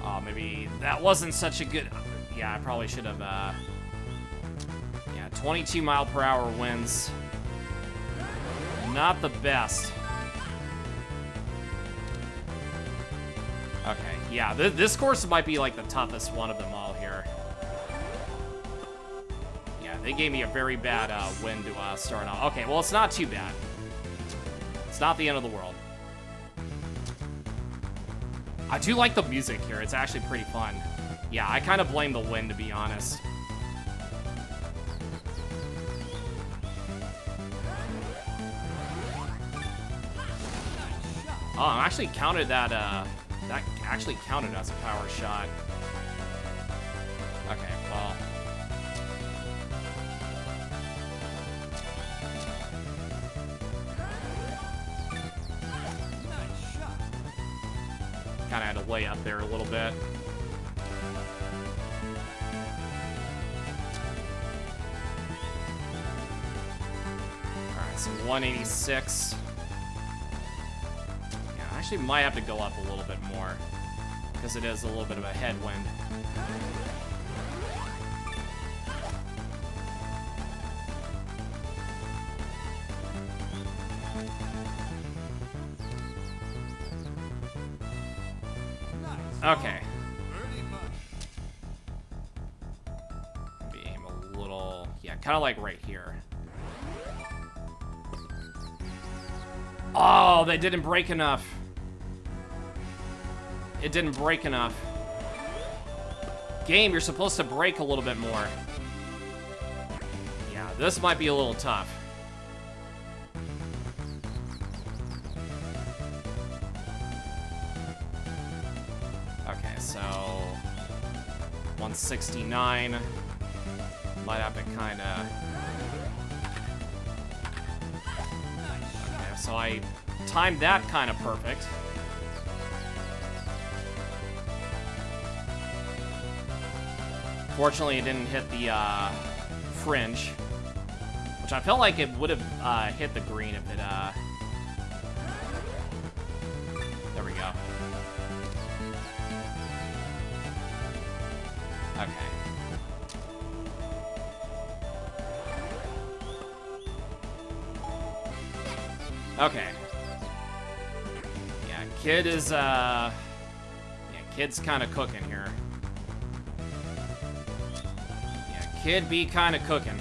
Oh, maybe that wasn't such a good... Yeah, I probably should have, yeah, 22 mile per hour winds. Not the best. Okay, yeah, this course might be like the toughest one of them all here. Yeah, they gave me a very bad wind to start off. Okay, well, it's not too bad. It's not the end of the world. I do like the music here. It's actually pretty fun. Yeah, I kind of blame the wind, to be honest. Oh, I actually counted that, that actually counted as a power shot. Okay, well. Kind of had to lay up there a little bit. Alright, so 186. Actually might have to go up a little bit more because it is a little bit of a headwind. Okay. Maybe aim a little, yeah, kind of like right here. Oh, they didn't break enough. It didn't break enough. Game, you're supposed to break a little bit more. Yeah, this might be a little tough. Okay, so 169. Might have to kind of... Okay, so I timed that kind of perfect. Fortunately, it didn't hit the fringe, which I felt like it would have hit the green if it... There we go. Okay. Okay. Yeah, kid is, yeah, kid's kind of cooking here. Kid be kind of cooking.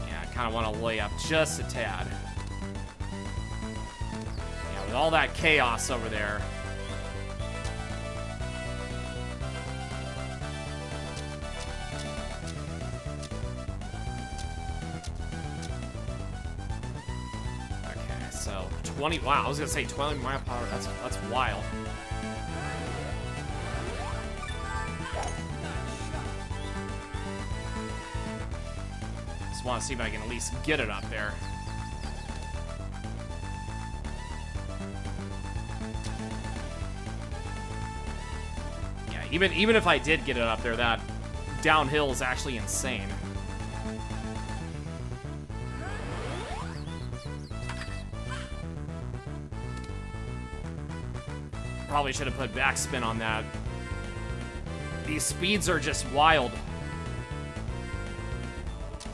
Yeah, I kind of want to lay up just a tad. Yeah, with all that chaos over there. Okay, so 20, wow, I was gonna say 20 mile per hour, that's wild. Just want to see if I can at least get it up there. Yeah, even if I did get it up there, that downhill is actually insane. probably should have put backspin on that. These speeds are just wild.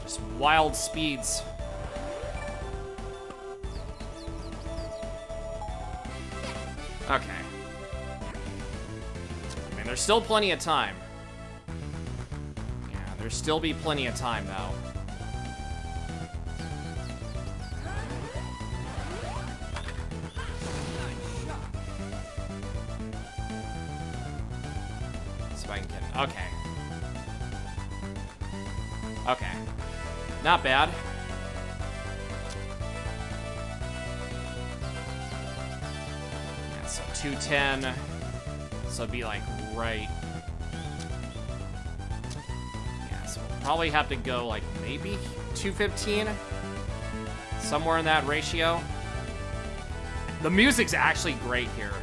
Just wild speeds. Okay. I mean, there's still plenty of time. Yeah, there's still be plenty of time, though. Okay. Okay. Not bad. Yeah, so 210. So it'd be like right. Yeah, so we'll probably have to go like maybe 215. Somewhere in that ratio. The music's actually great here.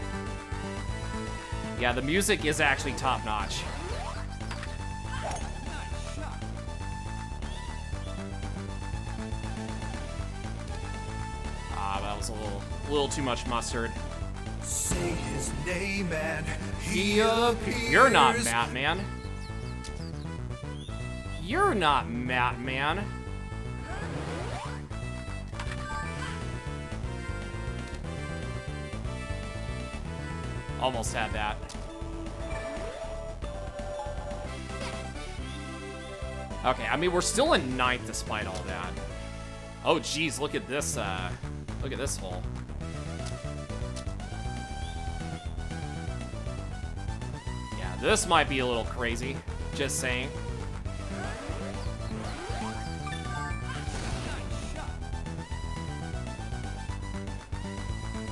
Yeah, the music is actually top notch. That was a little too much mustard. Say his name and he appears. You're not Matt, man. You're not Matt, man. Almost had that. Okay, I mean, we're still in 9th despite all that. Oh, geez, look at this, look at this hole. Yeah, this might be a little crazy, just saying.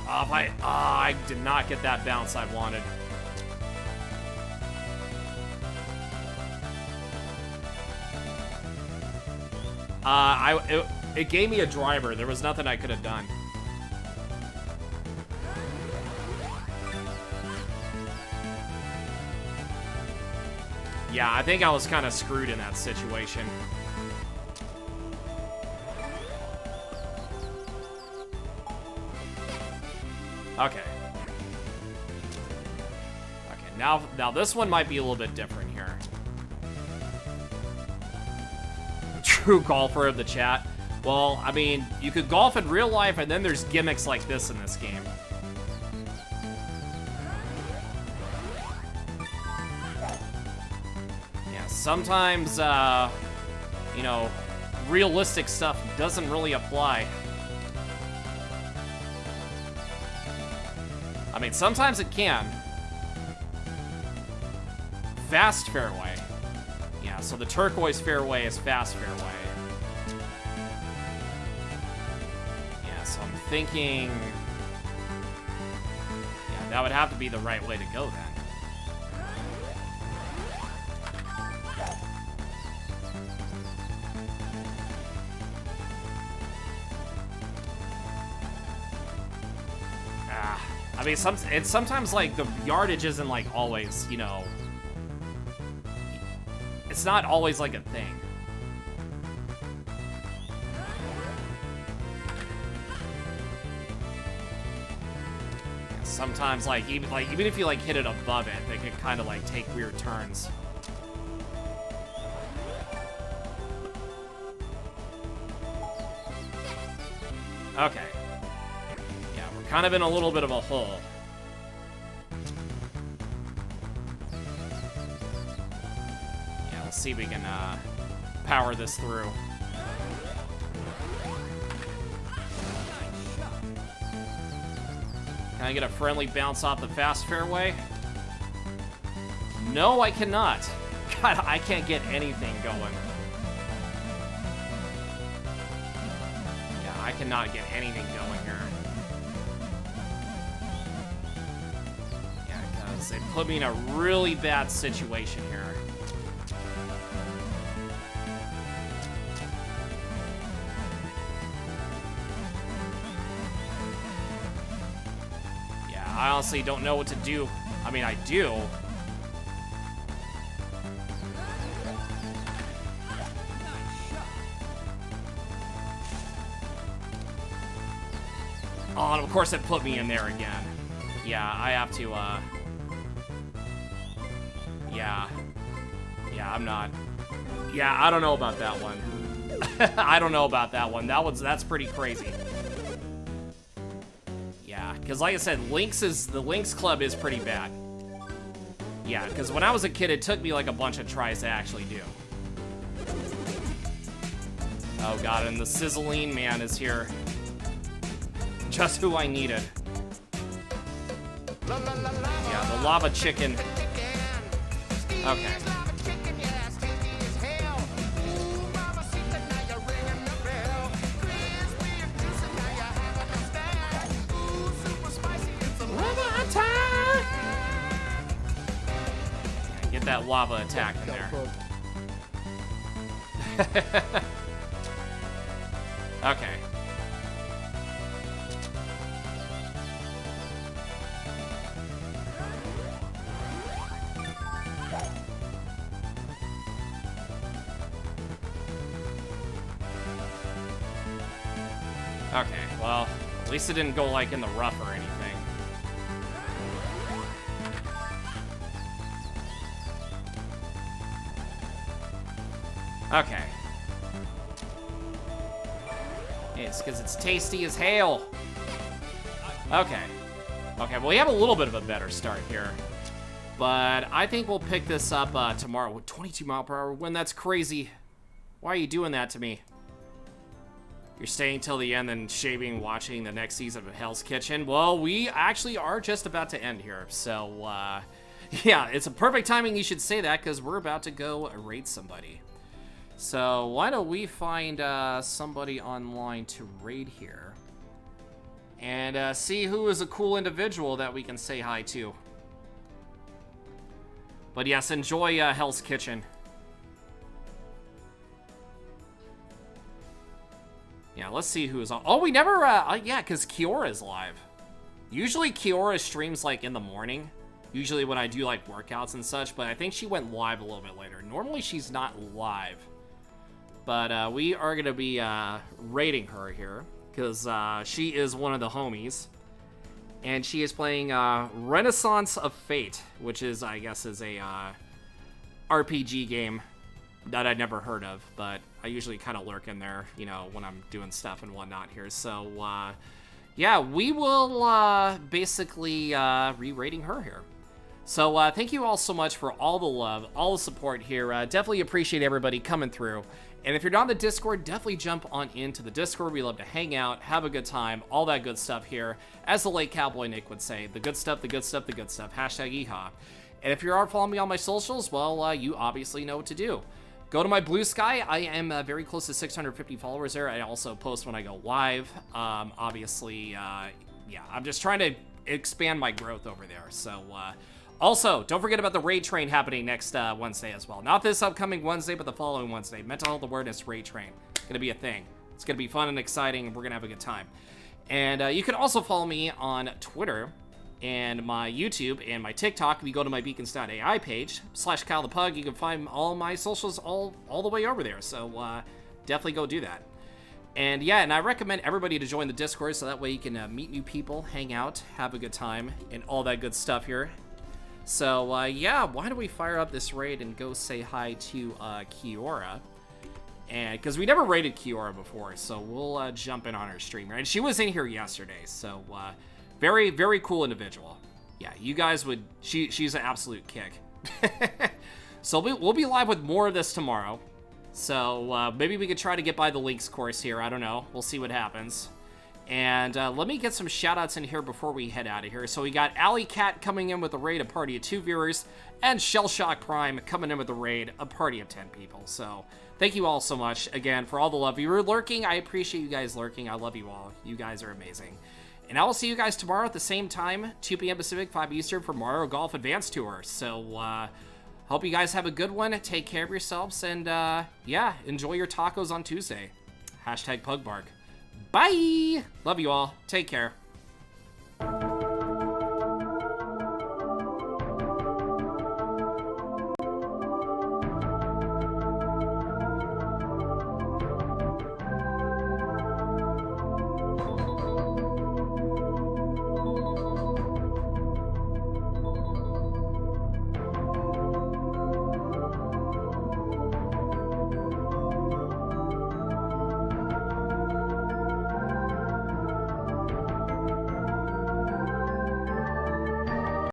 I did not get that bounce I wanted. It gave me a driver. There was nothing I could have done. Yeah, I think I was kind of screwed in that situation. Okay. Okay, now this one might be a little bit different here. True golfer of the chat. Well, I mean, you could golf in real life, and then there's gimmicks like this in this game. Yeah, sometimes, you know, realistic stuff doesn't really apply. I mean, sometimes it can. Fast fairway. Yeah, so the turquoise fairway is fast fairway. Yeah, so I'm thinking... Yeah, that would have to be the right way to go then. I mean, it's sometimes like the yardage isn't like always, you know, it's not always like a thing. Yeah, sometimes even if you like hit it above it, they can kind of like take weird turns. Okay. Kind of in a little bit of a hole. Yeah, let's see if we can power this through. Can I get a friendly bounce off the fast fairway? No, I cannot. God, I can't get anything going. Yeah, I cannot get anything going here. It put me in a really bad situation here. Yeah, I honestly don't know what to do. I mean, I do. Oh, and of course it put me in there again. Yeah, I have to, yeah. Yeah, I'm not. Yeah, I don't know about that one. I don't know about that one. That's pretty crazy. Yeah, because like I said, the Lynx Club is pretty bad. Yeah, because when I was a kid, it took me like a bunch of tries to actually do. Oh god, and the Sizzling Man is here. Just who I needed. Yeah, the Lava Chicken. Okay. Get that lava attack in there. Okay. Okay, well, at least it didn't go like in the rough or anything. Okay. It's because it's tasty as hail. Okay. Okay, well, we have a little bit of a better start here. But I think we'll pick this up tomorrow with 22 mile per hour wind. That's crazy. Why are you doing that to me? You're staying till the end and shaving, watching the next season of Hell's Kitchen. Well, we actually are just about to end here. So, yeah, it's a perfect timing you should say that because we're about to go raid somebody. So why don't we find somebody online to raid here and see who is a cool individual that we can say hi to. But yes, enjoy Hell's Kitchen. Yeah, let's see who's on. Oh, we never, yeah, because Kiyora's live. Usually Kiora streams like in the morning. Usually when I do like workouts and such, but I think she went live a little bit later. Normally she's not live. But we are going to be raiding her here because she is one of the homies. And she is playing Renaissance of Fate, which is, I guess, is a RPG game that I'd never heard of. But I usually kind of lurk in there, you know, when I'm doing stuff and whatnot here. So, yeah, we will basically re-raiding her here. So thank you all so much for all the love, all the support here. Definitely appreciate everybody coming through. And if you're not on the Discord, definitely jump on into the Discord. We love to hang out, have a good time, all that good stuff here. As the late Cowboy Nick would say, the good stuff, the good stuff, the good stuff. Hashtag EHA. And if you are following me on my socials, well, you obviously know what to do. Go to my Blue Sky. I am very close to 650 followers there. I also post when I go live. Obviously, yeah, I'm just trying to expand my growth over there. So, also, don't forget about the raid train happening next Wednesday as well. Not this upcoming Wednesday, but the following Wednesday. Mental Health Awareness Raid Train. It's going to be a thing. It's going to be fun and exciting, and we're going to have a good time. And you can also follow me on Twitter and my YouTube and my TikTok. If you go to my beacons.ai page, /KyleThePug, you can find all my socials all the way over there. So definitely go do that. And yeah, and I recommend everybody to join the Discord so that way you can meet new people, hang out, have a good time, and all that good stuff here. So, yeah, why don't we fire up this raid and go say hi to Kiora. And because we never raided Kiora before, so we'll jump in on her stream. Right? She was in here yesterday, so very, very cool individual. Yeah, you guys would... She's an absolute kick. So we'll be live with more of this tomorrow. So maybe we could try to get by the Lynx course here. I don't know. We'll see what happens. And let me get some shout-outs in here before we head out of here. So we got Alley Cat coming in with a raid, a party of 2 viewers, and Shellshock Prime coming in with a raid, a party of 10 people. So thank you all so much, again, for all the love. You were lurking. I appreciate you guys lurking. I love you all. You guys are amazing. And I will see you guys tomorrow at the same time, 2 p.m. Pacific, 5 Eastern, for Mario Golf Advanced Tour. So hope you guys have a good one. Take care of yourselves, and yeah, enjoy your tacos on Tuesday. #PugBark. Bye! Love you all. Take care.